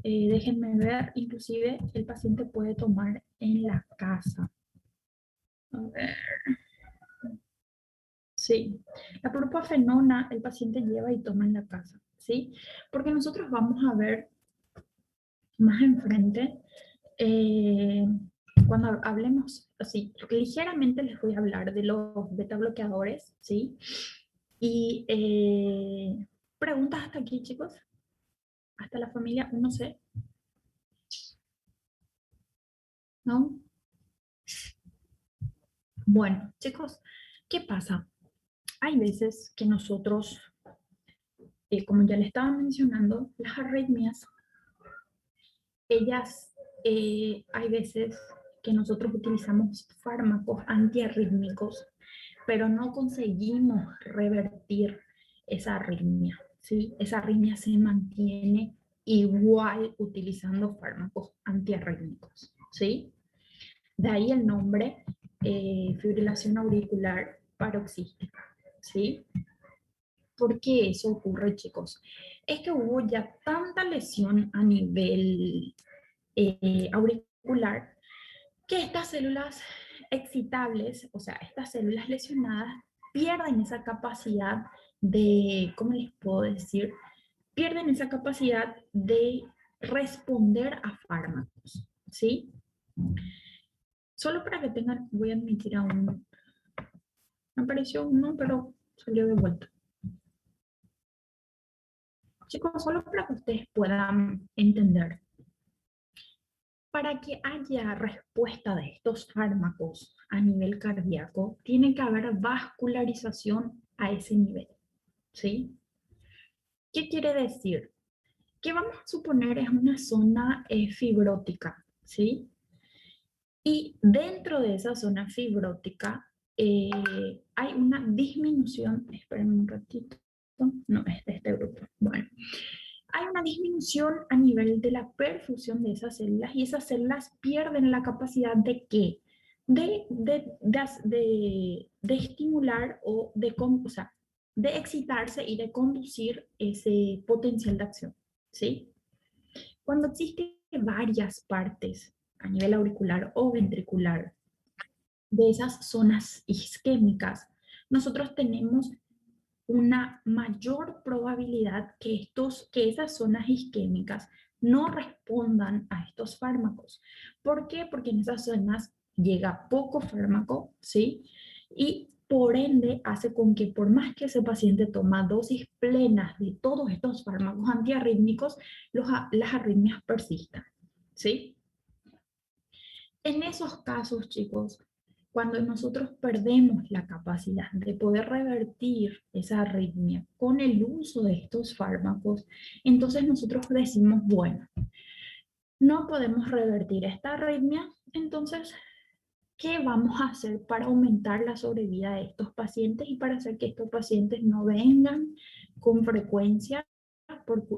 déjenme ver, inclusive el paciente puede tomar en la casa. A ver. Sí, la propafenona el paciente lleva y toma en la casa, ¿sí? Porque nosotros vamos a ver más enfrente, eh, cuando hablemos, así, ligeramente les voy a hablar de los beta bloqueadores, ¿sí? Y preguntas hasta aquí, chicos, hasta la familia 1C, ¿no? Bueno, chicos, ¿qué pasa? Hay veces que nosotros, como ya le estaba mencionando, las arritmias ellas, hay veces que nosotros utilizamos fármacos antiarrítmicos, pero no conseguimos revertir esa arritmia, ¿sí? Esa arritmia se mantiene igual utilizando fármacos antiarrítmicos, ¿sí? De ahí el nombre fibrilación auricular paroxística, ¿sí? ¿Por qué eso ocurre, chicos? Es que hubo ya tanta lesión a nivel auricular, que estas células excitables, o sea, estas células lesionadas, pierden esa capacidad de, ¿cómo les puedo decir? Pierden esa capacidad de responder a fármacos, ¿sí? Solo para que tengan, voy a admitir a uno. Me apareció uno, pero salió de vuelta. Chicos, solo para que ustedes puedan entender. Para que haya respuesta de estos fármacos a nivel cardíaco, tiene que haber vascularización a ese nivel, ¿sí? ¿Qué quiere decir? Que vamos a suponer es una zona fibrótica, ¿sí? Y dentro de esa zona fibrótica hay una disminución, esperen un ratito, no, es de este grupo, bueno, hay una disminución a nivel de la perfusión de esas células y esas células pierden la capacidad de qué? De estimular o sea, de excitarse y de conducir ese potencial de acción, ¿sí? Cuando existen varias partes a nivel auricular o ventricular de esas zonas isquémicas, nosotros tenemos una mayor probabilidad que esas zonas isquémicas no respondan a estos fármacos. ¿Por qué? Porque en esas zonas llega poco fármaco, ¿sí? Y Por ende, hace con que por más que ese paciente toma dosis plenas de todos estos fármacos antiarrítmicos, las arritmias persistan, ¿sí? En esos casos, chicos, cuando nosotros perdemos la capacidad de poder revertir esa arritmia con el uso de estos fármacos, entonces nosotros decimos, bueno, no podemos revertir esta arritmia, entonces, ¿qué vamos a hacer para aumentar la sobrevida de estos pacientes y para hacer que estos pacientes no vengan con frecuencia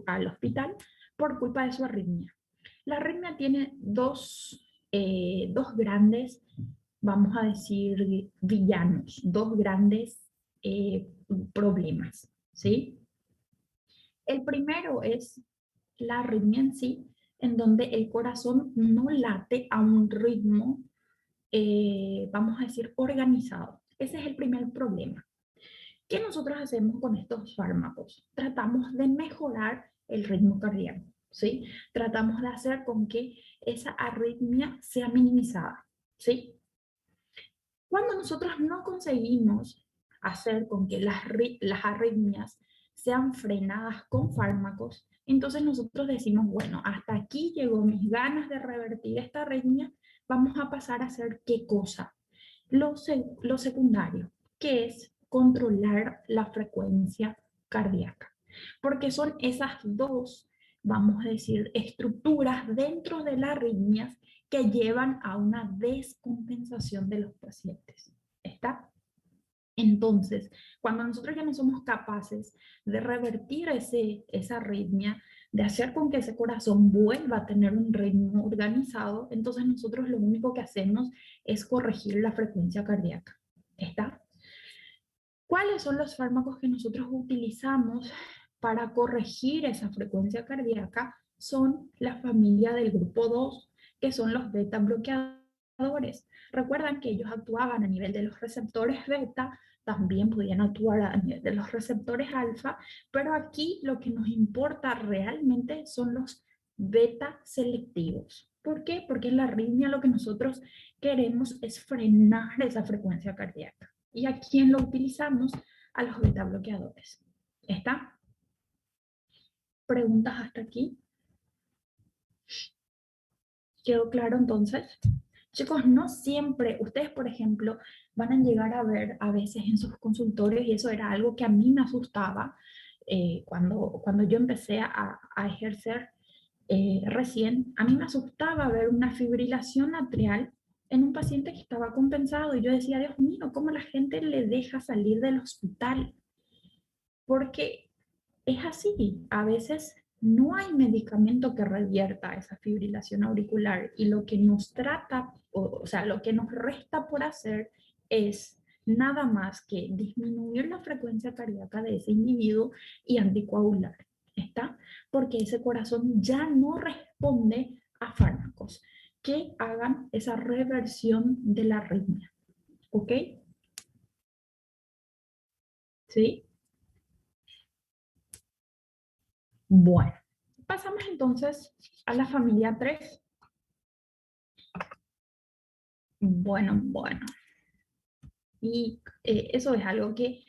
al hospital por culpa de su arritmia? La arritmia tiene dos grandes, vamos a decir, villanos, dos grandes problemas, ¿sí? El primero es la arritmia en sí, en donde el corazón no late a un ritmo, vamos a decir, organizado. Ese es el primer problema. ¿Qué nosotros hacemos con estos fármacos? Tratamos de mejorar el ritmo cardíaco, ¿sí? Tratamos de hacer con que esa arritmia sea minimizada, ¿sí? Cuando nosotros no conseguimos hacer con que las arritmias sean frenadas con fármacos, entonces nosotros decimos, bueno, hasta aquí llegó mis ganas de revertir esta arritmia, vamos a pasar a hacer ¿qué cosa? Lo secundario, que es controlar la frecuencia cardíaca, porque son esas dos, vamos a decir, estructuras dentro de las arritmias que llevan a una descompensación de los pacientes. ¿Está? Entonces, cuando nosotros ya no somos capaces de revertir esa arritmia, de hacer con que ese corazón vuelva a tener un ritmo organizado, entonces nosotros lo único que hacemos es corregir la frecuencia cardíaca. ¿Está? ¿Cuáles son los fármacos que nosotros utilizamos para corregir esa frecuencia cardíaca? Son la familia del grupo 2, que son los beta bloqueadores. Recuerdan que ellos actuaban a nivel de los receptores beta, también podían actuar a nivel de los receptores alfa, pero aquí lo que nos importa realmente son los beta selectivos. ¿Por qué? Porque en la arritmia lo que nosotros queremos es frenar esa frecuencia cardíaca. ¿Y a quién lo utilizamos? A los beta bloqueadores. ¿Está? ¿Preguntas hasta aquí? ¿Quedó claro entonces? Chicos, no siempre, ustedes por ejemplo, van a llegar a ver a veces en sus consultorios, y eso era algo que a mí me asustaba cuando yo empecé a ejercer recién, a mí me asustaba ver una fibrilación atrial en un paciente que estaba compensado y yo decía, Dios mío, ¿cómo la gente le deja salir del hospital? Porque es así, a veces no hay medicamento que revierta esa fibrilación auricular y lo que nos trata, o sea, lo que nos resta por hacer es nada más que disminuir la frecuencia cardíaca de ese individuo y anticoagular, ¿está? Porque ese corazón ya no responde a fármacos que hagan esa reversión de la arritmia, ¿ok? ¿Sí? Bueno, pasamos entonces a la familia 3. Bueno. Y eso es algo que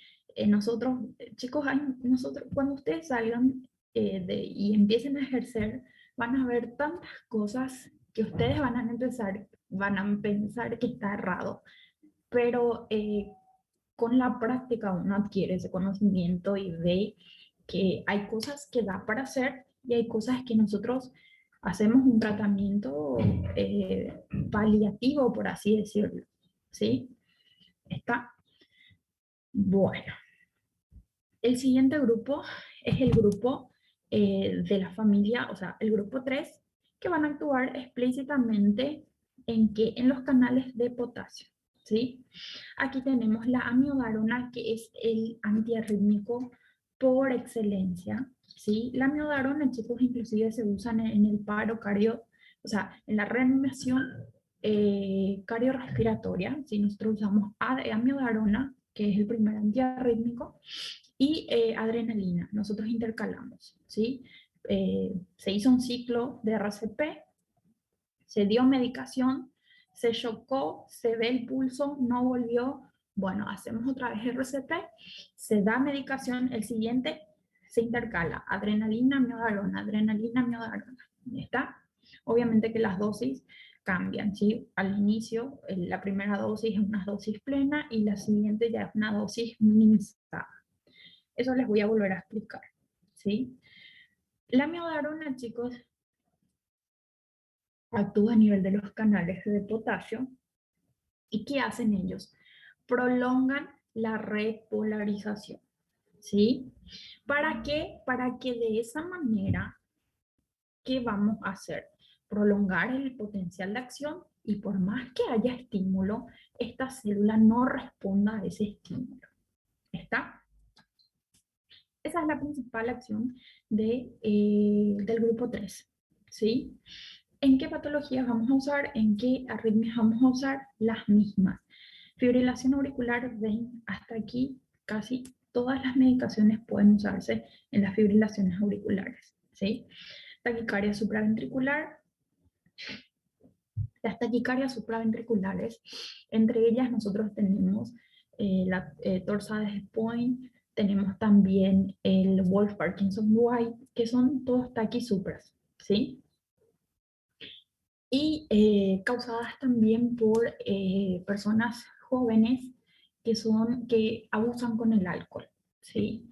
nosotros, chicos, nosotros, cuando ustedes salgan y empiecen a ejercer, van a ver tantas cosas que ustedes van a pensar que está errado, pero con la práctica uno adquiere ese conocimiento y ve que hay cosas que da para hacer y hay cosas que nosotros hacemos un tratamiento paliativo, por así decirlo, ¿sí? Está bueno. El siguiente grupo es el grupo de la familia, o sea, el grupo 3, que van a actuar explícitamente en los canales de potasio, ¿sí? Aquí tenemos la amiodarona, que es el antiarrítmico por excelencia, ¿sí? La amiodarona, chicos, inclusive se usan en el paro cardio, o sea, en la reanimación cardiorrespiratoria, ¿sí? Nosotros usamos amiodarona, que es el primer antiarrítmico, y adrenalina, nosotros intercalamos, ¿sí? Se hizo un ciclo de RCP, se dio medicación, se chocó, se ve el pulso, no volvió, Bueno, hacemos otra vez RCP, se da medicación, el siguiente se intercala, adrenalina, miodarona, adrenalina, miodarona. ¿Está? Obviamente que las dosis cambian, ¿sí? Al inicio, la primera dosis es una dosis plena y la siguiente ya es una dosis minimizada. Eso les voy a volver a explicar, ¿sí? La miodarona, chicos, actúa a nivel de los canales de potasio. ¿Y qué hacen ellos? Prolongan la repolarización, ¿sí? ¿Para qué? Para que de esa manera, ¿qué vamos a hacer? Prolongar el potencial de acción y por más que haya estímulo, esta célula no responda a ese estímulo. ¿Está? Esa es la principal acción del grupo 3, ¿sí? ¿En qué patologías vamos a usar? ¿En qué arritmias vamos a usar? Las mismas. Fibrilación auricular, ven, hasta aquí casi todas las medicaciones pueden usarse en las fibrilaciones auriculares, ¿sí? Taquicardia supraventricular, las taquicardias supraventriculares, entre ellas nosotros tenemos la Torsades Point, tenemos también el Wolff Parkinson White, que son todos taquisupras, ¿sí? Y causadas también por personas jóvenes que abusan con el alcohol, ¿sí?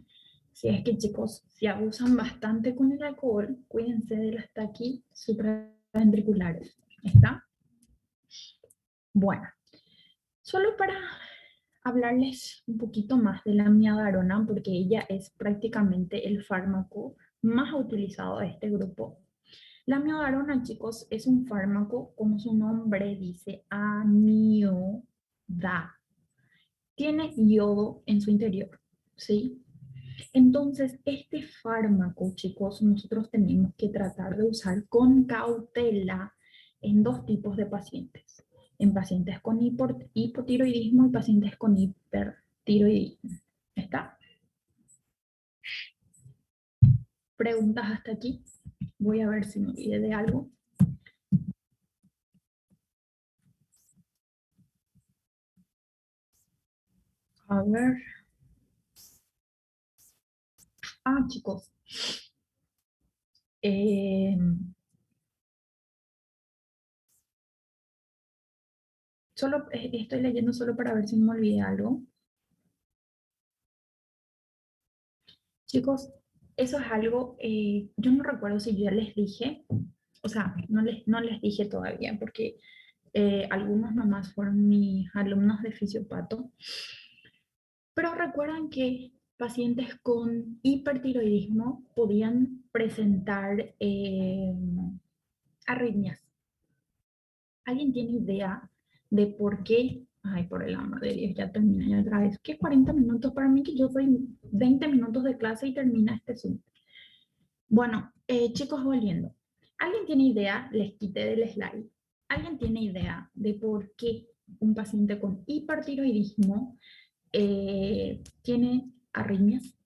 Si es que chicos, si abusan bastante con el alcohol, cuídense de las taquis supraventriculares, ¿está? Bueno, solo para hablarles un poquito más de la miodarona, porque ella es prácticamente el fármaco más utilizado de este grupo. La miodarona, chicos, es un fármaco, como su nombre dice, amioda. Tiene yodo en su interior, ¿sí? Entonces, este fármaco, chicos, nosotros tenemos que tratar de usar con cautela en dos tipos de pacientes. En pacientes con hipotiroidismo y pacientes con hipertiroidismo. ¿Está? ¿Preguntas hasta aquí? Voy a ver si me olvidé de algo. A ver. Chicos. Estoy leyendo solo para ver si no me olvidé algo. Chicos, eso es algo, yo no recuerdo si yo ya les dije, o sea, no les dije todavía, porque algunos nomás fueron mis alumnos de fisiopato, pero recuerdan que pacientes con hipertiroidismo podían presentar arritmias. ¿Alguien tiene idea de por qué? Ay, por el amor de Dios, ya termina ya otra vez. ¿Qué 40 minutos para mí? Que yo soy 20 minutos de clase y termina este Zoom. Bueno, chicos, volviendo. ¿Alguien tiene idea? Les quité del slide. ¿Alguien tiene idea de por qué un paciente con hipertiroidismo tiene arritmias?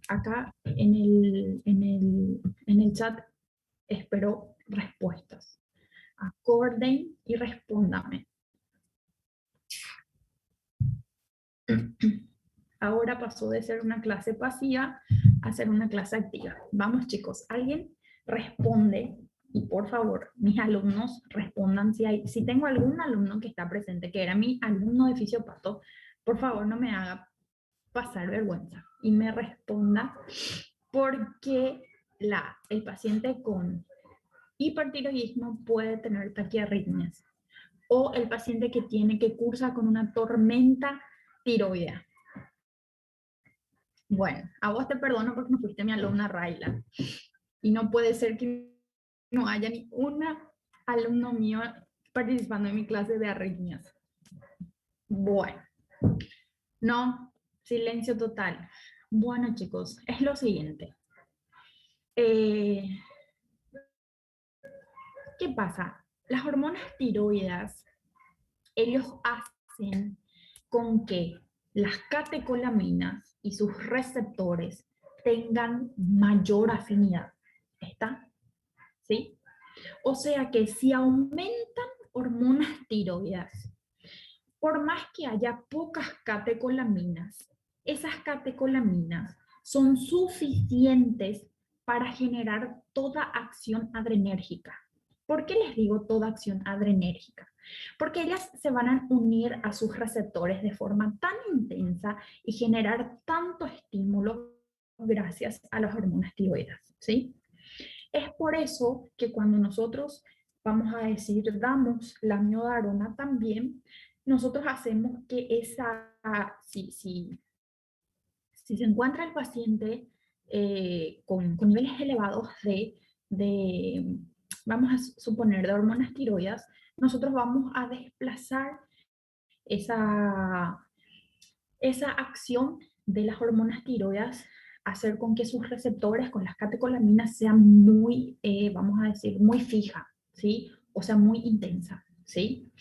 Acá en el chat espero respuestas. Acorden y respóndame. Ahora pasó de ser una clase pasiva a ser una clase activa. Vamos, chicos, alguien responde y por favor, mis alumnos respondan si tengo algún alumno que está presente, que era mi alumno de fisiopato, por favor no me haga pasar vergüenza y me responda por qué el paciente con hipertiroidismo puede tener taquiarritmias o el paciente que cursa con una tormenta tiroidea. Bueno, a vos te perdono porque no fuiste mi alumna Raila. Y no puede ser que no haya ni una alumno mío participando en mi clase de arritmias. Bueno, no, silencio total. Bueno, chicos, es lo siguiente. ¿Qué pasa? Las hormonas tiroides, ellos hacen con que las catecolaminas y sus receptores tengan mayor afinidad. ¿Está? ¿Sí? O sea que si aumentan hormonas tiroides, por más que haya pocas catecolaminas, esas catecolaminas son suficientes para generar toda acción adrenérgica. ¿Por qué les digo toda acción adrenérgica? Porque ellas se van a unir a sus receptores de forma tan intensa y generar tanto estímulo gracias a las hormonas tiroides, ¿sí? Es por eso que cuando nosotros, vamos a decir, damos la miodarona también, nosotros hacemos que si se encuentra el paciente con niveles elevados vamos a suponer, de hormonas tiroides, nosotros vamos a desplazar esa, esa acción de las hormonas tiroides, hacer con que sus receptores con las catecolaminas sean muy, vamos a decir, muy fija, ¿sí? O sea, muy intensa, ¿sí?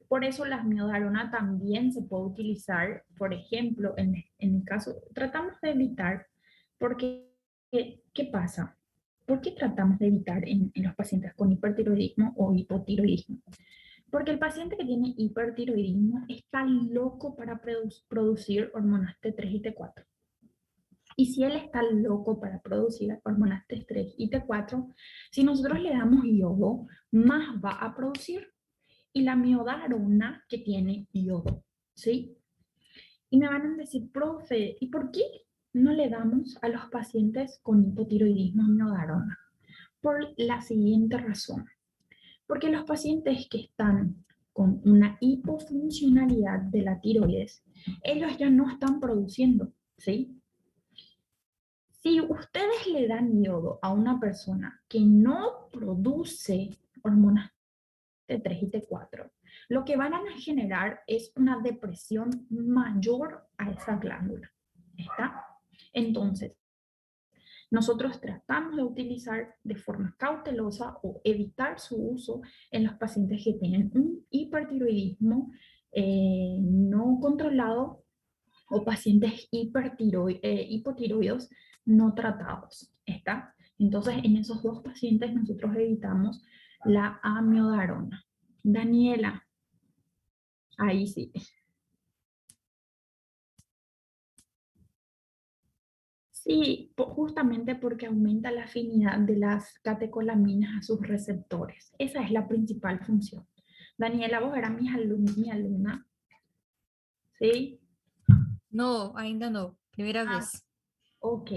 Por eso la miodarona también se puede utilizar, por ejemplo, en el caso, tratamos de evitar, porque, ¿qué pasa? ¿Por qué tratamos de evitar en los pacientes con hipertiroidismo o hipotiroidismo? Porque el paciente que tiene hipertiroidismo está loco para producir hormonas T3 y T4. Y si él está loco para producir hormonas T3 y T4, si nosotros le damos yodo, más va a producir. Y la miodarona que tiene yodo, ¿sí? Y me van a decir, profe, ¿y por qué no le damos a los pacientes con hipotiroidismo miodarona? Por la siguiente razón. Porque los pacientes que están con una hipofuncionalidad de la tiroides, ellos ya no están produciendo, ¿sí? Si ustedes le dan yodo a una persona que no produce hormonas T3 y T4, lo que van a generar es una depresión mayor a esa glándula. ¿Está? Entonces, nosotros tratamos de utilizar de forma cautelosa o evitar su uso en los pacientes que tienen un hipertiroidismo no controlado o pacientes hipotiroides no tratados. ¿Está? Entonces, en esos dos pacientes nosotros evitamos la amiodarona. Daniela, ahí sí. Sí, justamente porque aumenta la afinidad de las catecolaminas a sus receptores. Esa es la principal función. Daniela, vos eras mi alumna, ¿sí? No, ainda no. Primera Ah, vez. ok.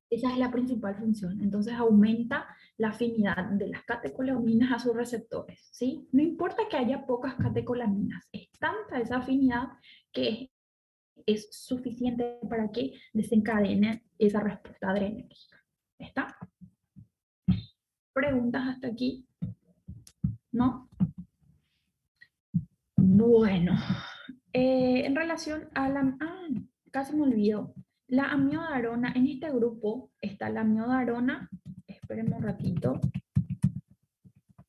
Esa es la principal función. Entonces aumenta la afinidad de las catecolaminas a sus receptores, ¿sí? No importa que haya pocas catecolaminas, es tanta esa afinidad que es suficiente para que desencadene esa respuesta adrenérgica. ¿Está? ¿Preguntas hasta aquí? ¿No? Bueno, en relación a la... Ah, casi me olvido. La amiodarona, en este grupo está la amiodarona, esperemos un ratito,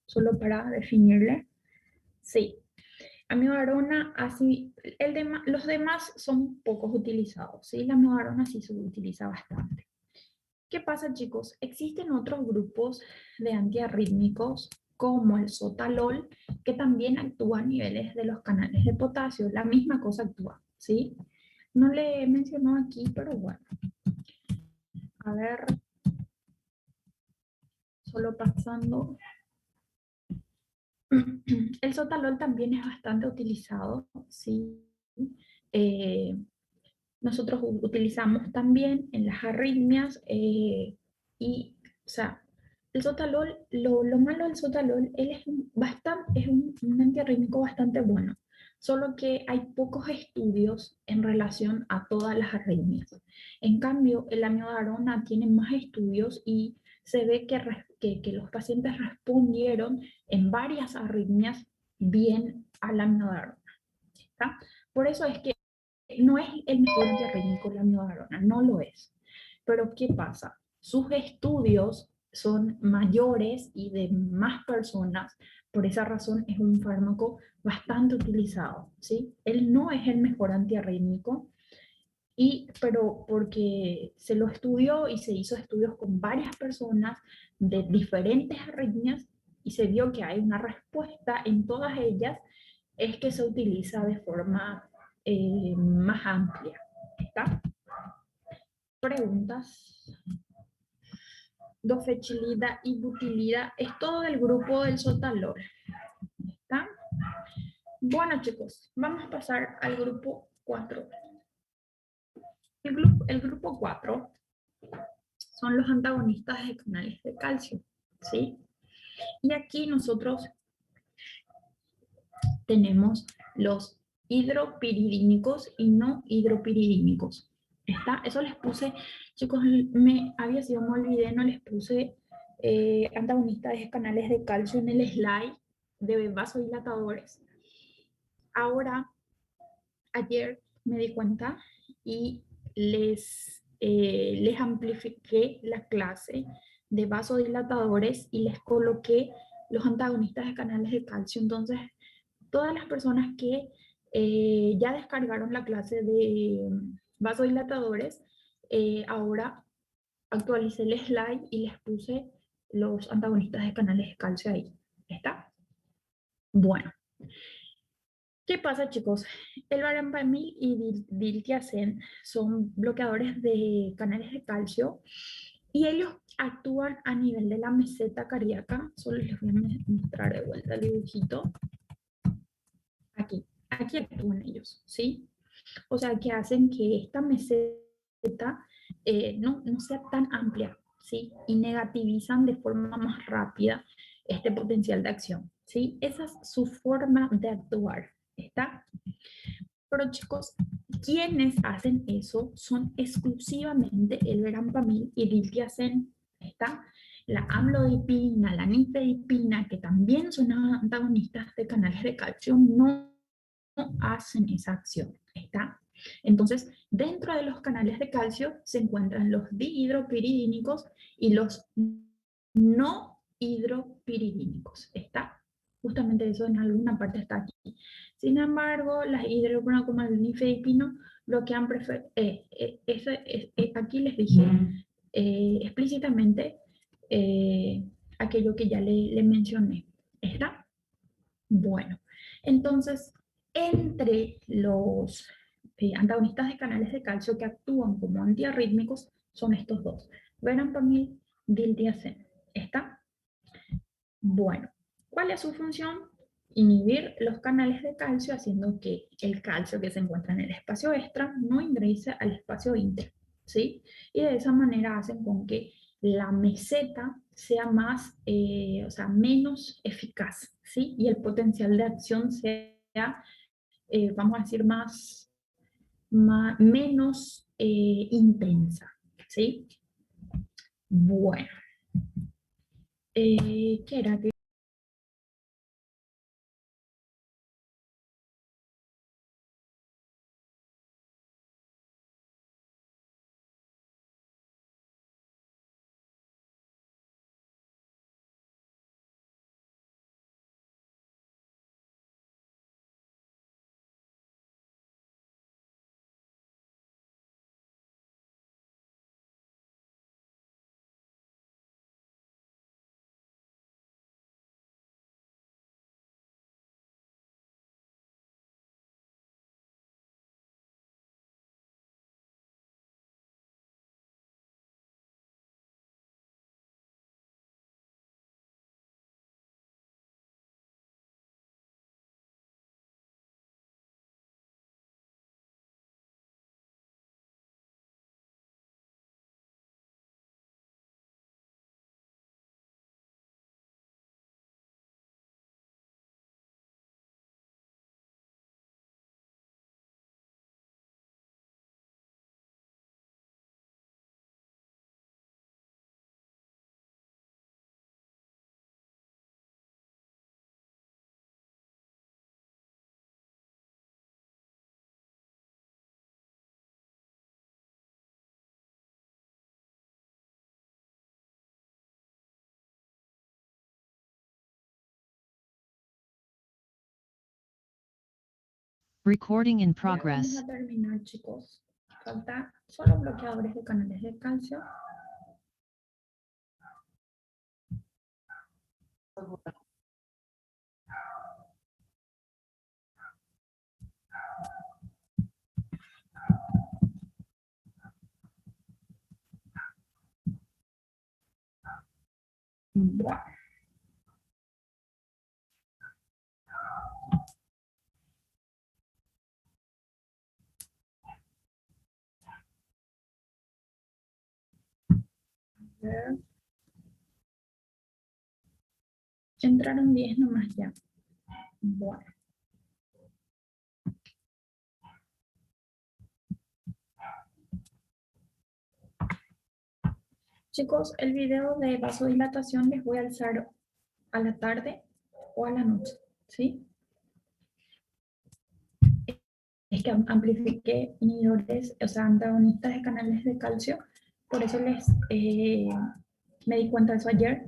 solo para definirle. Sí, amiodarona, así, los demás son pocos utilizados, ¿sí? La amiodarona sí se utiliza bastante. ¿Qué pasa, chicos? Existen otros grupos de antiarrítmicos como el sotalol, que también actúa a niveles de los canales de potasio. La misma cosa actúa, ¿sí? No le mencionó aquí, pero bueno. A ver, solo pasando. El sotalol también es bastante utilizado, ¿sí? Eh, Nosotros utilizamos también en las arritmias o sea, el sotalol, lo malo del sotalol, él es un antiarrítmico bastante bueno, solo que hay pocos estudios en relación a todas las arritmias. En cambio, el amiodarona tiene más estudios y se ve que los pacientes respondieron en varias arritmias bien al amiodarona. ¿Está? Por eso es que no es el mejor antiarrítmico la miodarona, no lo es. Pero ¿qué pasa? Sus estudios son mayores y de más personas, por esa razón es un fármaco bastante utilizado, ¿sí? Él no es el mejor antiarrítmico, pero porque se lo estudió y se hizo estudios con varias personas de diferentes arritmias y se vio que hay una respuesta en todas ellas es que se utiliza de forma más amplia. ¿Está? Preguntas. Dofechilida y butilida es todo del grupo del sotalol. ¿Está? Bueno, chicos, vamos a pasar al grupo 4. El grupo 4 son los antagonistas de canales de calcio, ¿sí? Y aquí nosotros tenemos los hidropiridínicos y no hidropiridínicos. ¿Está? Eso les puse, chicos, me olvidé, no les puse antagonistas de canales de calcio en el slide de vasodilatadores. Ahora, ayer me di cuenta y les amplifiqué la clase de vasodilatadores y les coloqué los antagonistas de canales de calcio. Entonces, todas las personas que ya descargaron la clase de vasodilatadores, ahora actualicé el slide y les puse los antagonistas de canales de calcio ahí. ¿Está? Bueno. ¿Qué pasa, chicos? El verapamil y diltiazem son bloqueadores de canales de calcio y ellos actúan a nivel de la meseta cardíaca. Solo les voy a mostrar de vuelta el dibujito. Aquí actúan ellos, ¿sí? O sea, que hacen que esta meseta no sea tan amplia, ¿sí? Y negativizan de forma más rápida este potencial de acción, ¿sí? Esa es su forma de actuar, ¿está? Pero chicos, quienes hacen eso son exclusivamente el verapamil y diltiazem, ¿está? La amlodipina, la nifedipina, que también son antagonistas de canales de calcio, no hacen esa acción, ¿está? Entonces, dentro de los canales de calcio se encuentran los dihidropiridínicos y los no hidropiridínicos, ¿está? Justamente eso en alguna parte está aquí. Sin embargo, las hidropiridínicos como el nifedipino, lo que han preferido, aquí les dije explícitamente aquello que ya le mencioné, ¿está? Bueno, entonces, entre los antagonistas de canales de calcio que actúan como antiarrítmicos son estos dos, verapamil, diltiazem. ¿Está? Bueno, ¿cuál es su función? Inhibir los canales de calcio haciendo que el calcio que se encuentra en el espacio extra no ingrese al espacio intra, ¿sí? Y de esa manera hacen con que la meseta sea más, o sea, menos eficaz, ¿sí? Y el potencial de acción sea, vamos a decir, menos intensa, ¿sí? Bueno, ¿qué era? Recording in Ya vamos progress. a terminar, chicos. Falta solo bloqueadores de canales de calcio. Bueno. A ver. Entraron 10 nomás ya. Bueno. Chicos, el video de vasodilatación les voy a alzar a la tarde o a la noche, ¿sí? Es que amplifiqué inhibidores, o sea, antagonistas de canales de calcio, por eso me di cuenta de eso ayer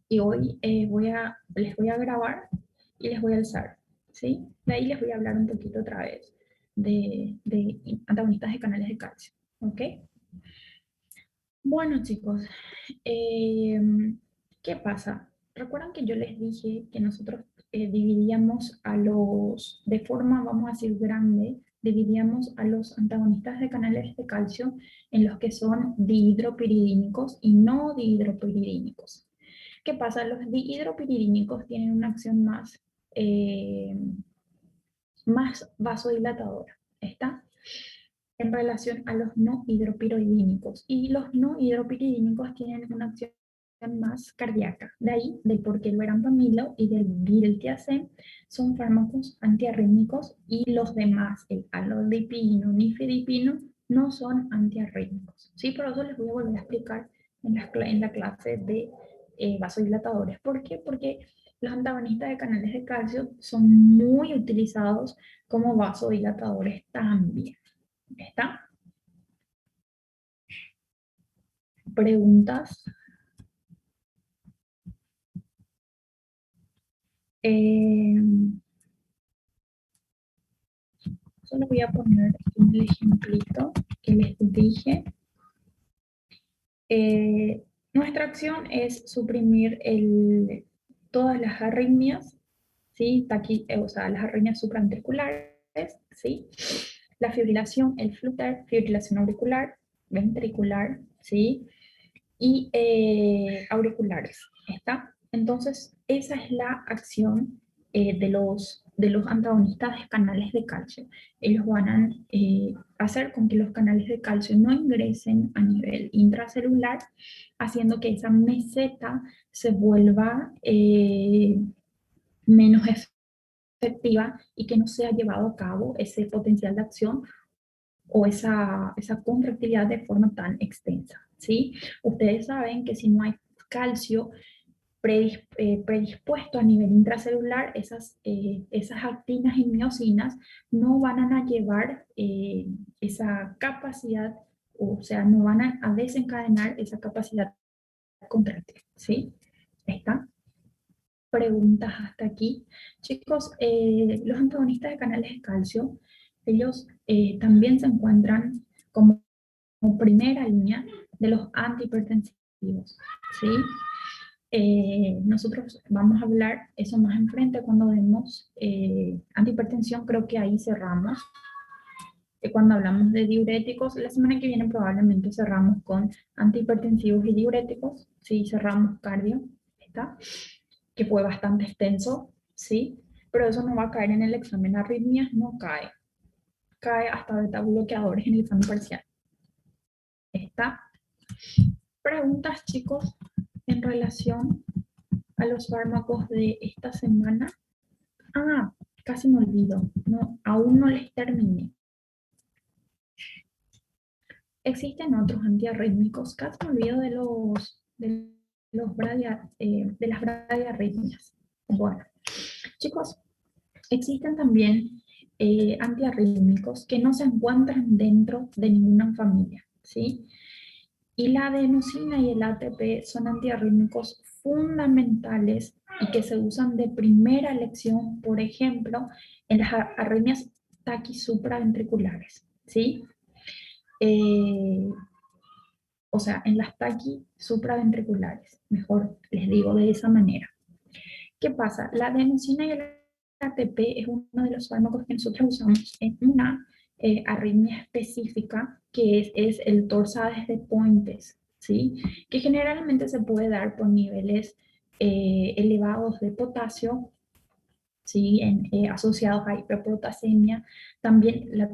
y hoy les voy a grabar y les voy a alzar, ¿sí? De ahí les voy a hablar un poquito otra vez de antagonistas de canales de calcio, ¿ok? Bueno, chicos, eh, ¿qué pasa? ¿Recuerdan que yo les dije que nosotros dividíamos de forma, vamos a decir, grande, dividíamos a los antagonistas de canales de calcio en los que son dihidropiridínicos y no dihidropiridínicos? ¿Qué pasa? Los dihidropiridínicos tienen una acción más vasodilatadora, ¿está? En relación a los no hidropiridínicos. Y los no hidropiridínicos tienen una acción más cardíaca. De ahí, del por qué el verapamilo y del diltiazem son fármacos antiarrítmicos y los demás, el alodipino, nifedipino, no son antiarrítmicos. ¿Sí? Por eso les voy a volver a explicar en la clase de vasodilatadores. ¿Por qué? Porque los antagonistas de canales de calcio son muy utilizados como vasodilatadores también. ¿Está? Preguntas. Solo voy a poner el ejemplito que les dije. Nuestra acción es suprimir todas las arritmias, ¿sí? O sea, las arritmias supraventriculares, ¿sí? La fibrilación, el flutter, fibrilación auricular, ventricular, ¿sí? Y auriculares, ¿está? Entonces, esa es la acción de los antagonistas de canales de calcio. Ellos van a hacer con que los canales de calcio no ingresen a nivel intracelular, haciendo que esa meseta se vuelva menos efectiva y que no sea llevado a cabo ese potencial de acción o esa contractilidad de forma tan extensa, ¿sí? Ustedes saben que si no hay calcio predispuesto a nivel intracelular, esas actinas y miosinas no van a llevar esa capacidad, o sea, no van a desencadenar esa capacidad contractil, ¿sí? ¿Está? Preguntas hasta aquí. Chicos, los antagonistas de canales de calcio, ellos también se encuentran como primera línea de los antihipertensivos, ¿sí? Nosotros vamos a hablar eso más enfrente cuando vemos antihipertensión, creo que ahí cerramos. Cuando hablamos de diuréticos, la semana que viene probablemente cerramos con antihipertensivos y diuréticos, ¿sí? Cerramos cardio, ¿está? Que fue bastante extenso, ¿sí? Pero eso no va a caer en el examen de arritmias, no cae. Cae hasta beta bloqueadores en el examen parcial. ¿Está? Preguntas, chicos, en relación a los fármacos de esta semana. Ah, casi me olvido. No, aún no les terminé. Existen otros antiarrítmicos. Casi me olvido de las bradiarritmias. Bueno, chicos, existen también antiarrítmicos que no se encuentran dentro de ninguna familia, ¿sí? Y la adenosina y el ATP son antiarrítmicos fundamentales y que se usan de primera elección, por ejemplo, en las arritmias taquisupraventriculares, ¿sí? Eh, o sea, en las taquisupraventriculares, mejor les digo de esa manera. ¿Qué pasa? La adenosina y el ATP es uno de los fármacos que nosotros usamos en una arritmia específica que es el torsades de Pointes, ¿sí? Que generalmente se puede dar por niveles elevados de potasio, ¿sí? Asociados a hiperpotasemia. También la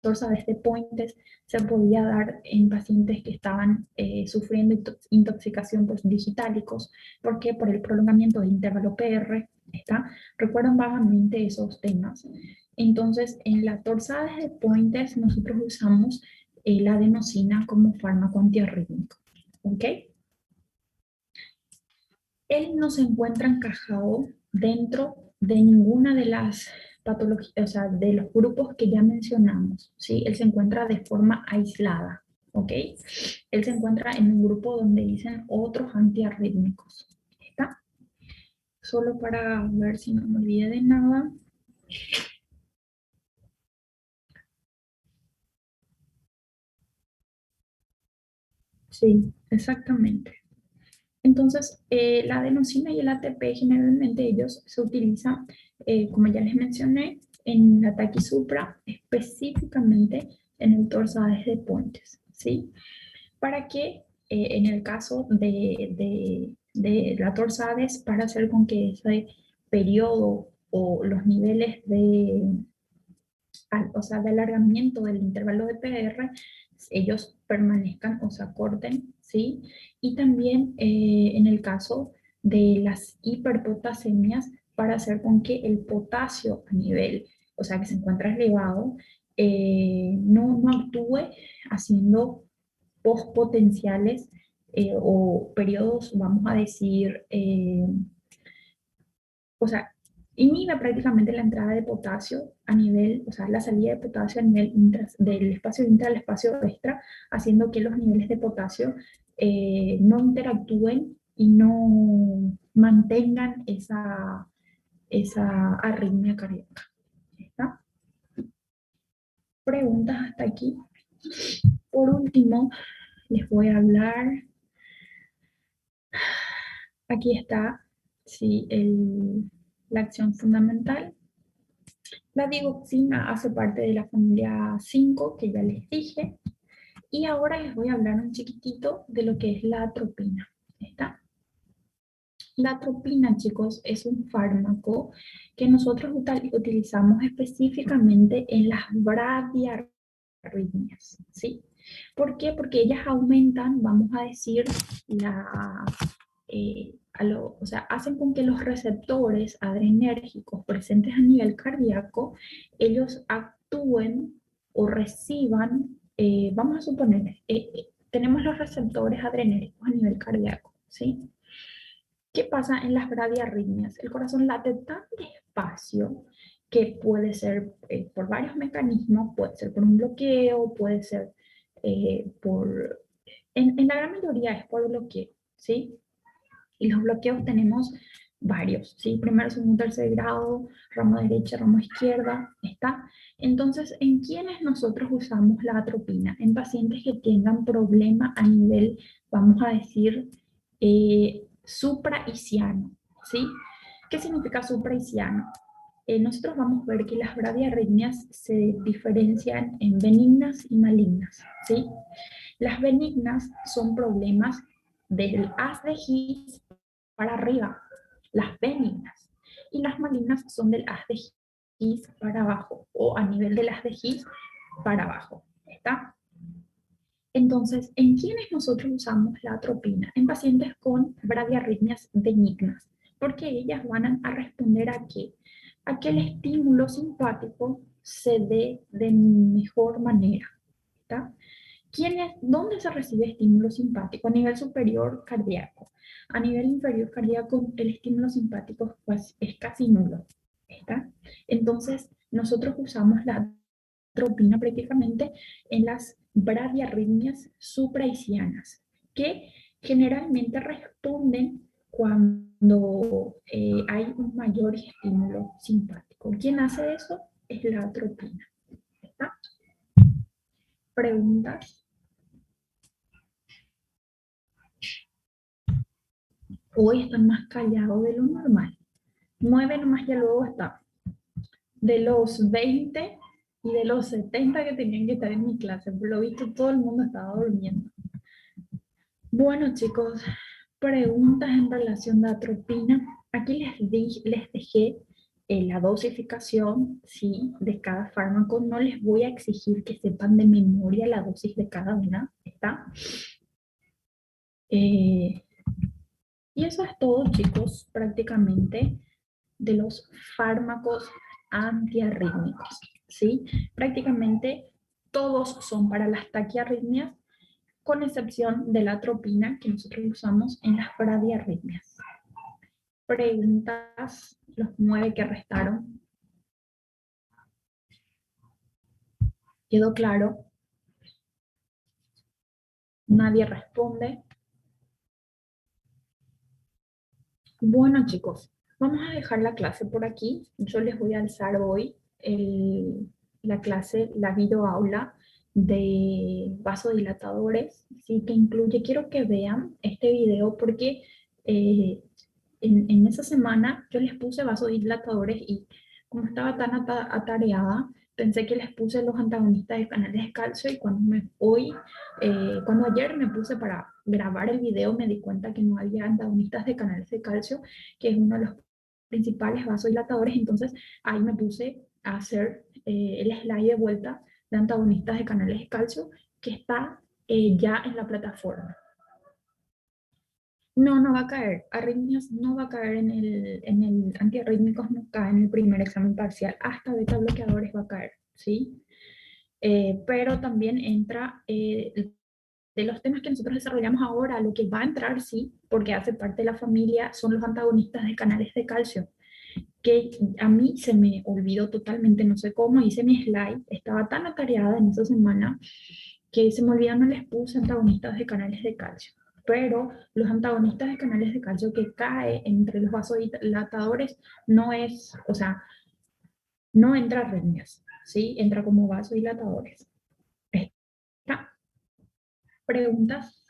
torsades de Pointes se podía dar en pacientes que estaban sufriendo intoxicación por digitálicos. ¿Por qué? Por el prolongamiento del intervalo PR. ¿Está? Recuerdan vagamente esos temas. Entonces, en la torsades de Pointes nosotros usamos la adenosina como fármaco antiarrítmico. ¿Ok? Él no se encuentra encajado dentro de ninguna de las patologías, o sea, de los grupos que ya mencionamos, ¿sí? Él se encuentra de forma aislada, ¿ok? Él se encuentra en un grupo donde dicen otros antiarrítmicos, ¿está? Solo para ver si no me olvidé de nada. Sí, exactamente. Entonces, la adenosina y el ATP generalmente ellos se utilizan, como ya les mencioné, en la taquisupra, específicamente en el torsades de Pointes, ¿sí? Para que en el caso de la torsades, para hacer con que ese periodo o los niveles o sea, de alargamiento del intervalo de PR, ellos permanezcan o se acorten, ¿sí? Y también en el caso de las hiperpotasemias, para hacer con que el potasio a nivel, o sea, que se encuentra elevado, no actúe haciendo postpotenciales o periodos, vamos a decir, o sea, inhibe prácticamente la entrada de potasio a nivel, o sea, la salida de potasio a nivel del espacio intra al espacio extra, haciendo que los niveles de potasio no interactúen y no mantengan esa arritmia cardíaca. ¿Está? Preguntas hasta aquí. Por último, les voy a hablar, aquí está, sí, la acción fundamental. La digoxina hace parte de la familia 5, que ya les dije. Y ahora les voy a hablar un chiquitito de lo que es la atropina. ¿Está? La atropina, chicos, es un fármaco que nosotros utilizamos específicamente en las bradiarritmias, ¿sí? ¿Por qué? Porque ellas aumentan, vamos a decir, o sea, hacen con que los receptores adrenérgicos presentes a nivel cardíaco, ellos actúen o reciban, vamos a suponer, tenemos los receptores adrenérgicos a nivel cardíaco, ¿sí? ¿Qué pasa en las bradiarritmias? El corazón late tan despacio que puede ser por varios mecanismos, puede ser por un bloqueo, puede ser en la gran mayoría es por bloqueo, ¿sí? Y los bloqueos tenemos varios, ¿sí? Primero, segundo, tercer grado, ramo derecha, ramo izquierda, ¿está? Entonces, ¿en quiénes nosotros usamos la atropina? En pacientes que tengan problema a nivel, vamos a decir, supraisiano, ¿sí? ¿Qué significa supraisiano? Nosotros vamos a ver que las bradiarritmias se diferencian en benignas y malignas, ¿sí? Las benignas son problemas del haz de His para arriba, las benignas. Y las malignas son del haz de His para abajo, o a nivel del haz de His para abajo. ¿Está? Entonces, ¿en quiénes nosotros usamos la atropina? En pacientes con bradiarritmias benignas, porque ellas van a responder a qué? A que el estímulo simpático se dé de mejor manera. ¿Está? ¿Dónde se recibe estímulo simpático? A nivel superior cardíaco. A nivel inferior cardíaco, el estímulo simpático pues, es casi nulo. ¿Está? Entonces, nosotros usamos la atropina prácticamente en las bradiarritmias supraisianas, que generalmente responden cuando hay un mayor estímulo simpático. ¿Quién hace eso? Es la atropina. ¿Está? ¿Preguntas? Hoy están más callados de lo normal. 9 nomás ya luego está. De los 20 y de los 70 que tenían que estar en mi clase, por lo visto todo el mundo estaba durmiendo. Bueno, chicos, preguntas en relación a atropina. Aquí les dejé la dosificación, ¿sí? De cada fármaco. No les voy a exigir que sepan de memoria la dosis de cada una, ¿está? Eh, y eso es todo, chicos, prácticamente de los fármacos antiarrítmicos, ¿sí? Prácticamente todos son para las taquiarritmias, con excepción de la atropina que nosotros usamos en las bradiarritmias. Preguntas, los 9 que restaron. ¿Quedó claro? Nadie responde. Bueno, chicos, vamos a dejar la clase por aquí. Yo les voy a alzar hoy la clase, la videoaula de vasodilatadores, ¿sí? Que incluye, quiero que vean este video porque eh, en esa semana yo les puse vasodilatadores y como estaba tan atareada, pensé que les puse los antagonistas de canales de calcio y cuando ayer me puse para grabar el video me di cuenta que no había antagonistas de canales de calcio, que es uno de los principales vasodilatadores, entonces ahí me puse a hacer el slide de vuelta de antagonistas de canales de calcio que está ya en la plataforma. No, no va a caer. Arritmias no va a caer en el antiarrítmicos, no cae en el primer examen parcial. Hasta beta bloqueadores va a caer, ¿sí? Pero también entra de los temas que nosotros desarrollamos ahora, lo que va a entrar, sí, porque hace parte de la familia, son los antagonistas de canales de calcio, que a mí se me olvidó totalmente, no sé cómo, hice mi slide, estaba tan atareada en esa semana que se me olvidó, no les puse antagonistas de canales de calcio. Pero los antagonistas de canales de calcio que cae entre los vasodilatadores no es, o sea, no entra arritmias, ¿sí? Entra como vasodilatadores. ¿Está? ¿Preguntas?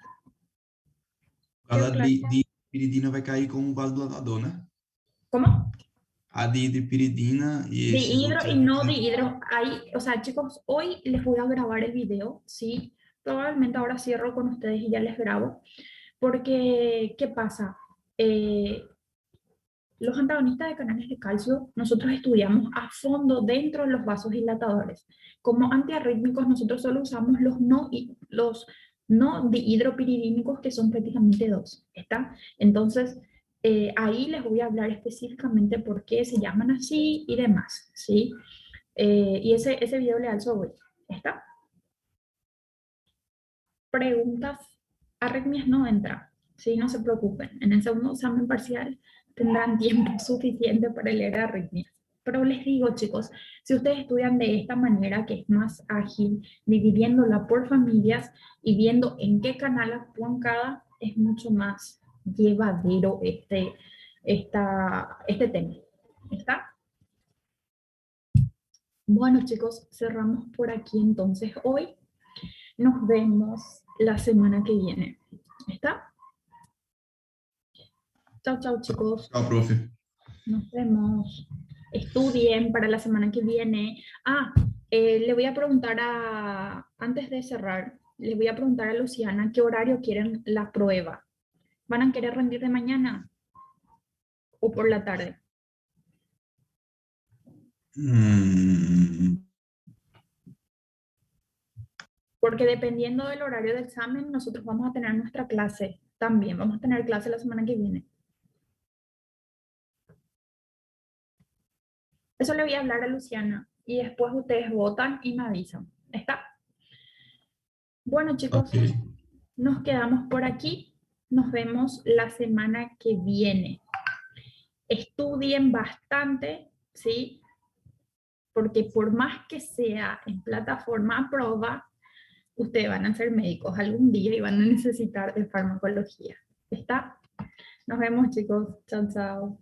¿Quedó Ela claro? de piridina vai cair como um vasodilatador, né? ¿Cómo? A de piridina e esses Dihidro outros y aí vai no cair. dihidro. Ahí, o sea, chicos, hoy les voy a grabar el video, ¿sí? Probablemente ahora cierro con ustedes y ya les grabo. Porque, ¿qué pasa? Eh, los antagonistas de canales de calcio nosotros estudiamos a fondo dentro de los vasodilatadores. Como antiarrítmicos nosotros solo usamos los no dihidropiridínicos, que son prácticamente dos, ¿está? Entonces, ahí les voy a hablar específicamente por qué se llaman así y demás, ¿sí? Y ese video le alzo hoy, ¿está? Preguntas, arritmias no entra, ¿sí? No se preocupen. En el segundo examen parcial tendrán tiempo suficiente para leer arritmias. Pero les digo, chicos, si ustedes estudian de esta manera, que es más ágil, dividiéndola por familias y viendo en qué canal actúan cada, es mucho más llevadero este tema. ¿Está? Bueno, chicos, cerramos por aquí entonces hoy. Nos vemos la semana que viene. ¿Está? Chao, chao, chicos. Tchau, prof. Nos vemos. Estudien para la semana que viene. Le voy a preguntar antes de cerrar, le voy a preguntar a Luciana qué horario quieren la prueba. ¿Van a querer rendir de mañana o por la tarde? Porque dependiendo del horario de examen, nosotros vamos a tener nuestra clase también. Vamos a tener clase la semana que viene. Eso le voy a hablar a Luciana y después ustedes votan y me avisan. ¿Está? Bueno, chicos, Ok. nos quedamos por aquí. Nos vemos la semana que viene. Estudien bastante, ¿sí? Porque por más que sea en plataforma a prueba, ustedes van a ser médicos algún día y van a necesitar de farmacología. ¿Está? Nos vemos, chicos. Chao, chao.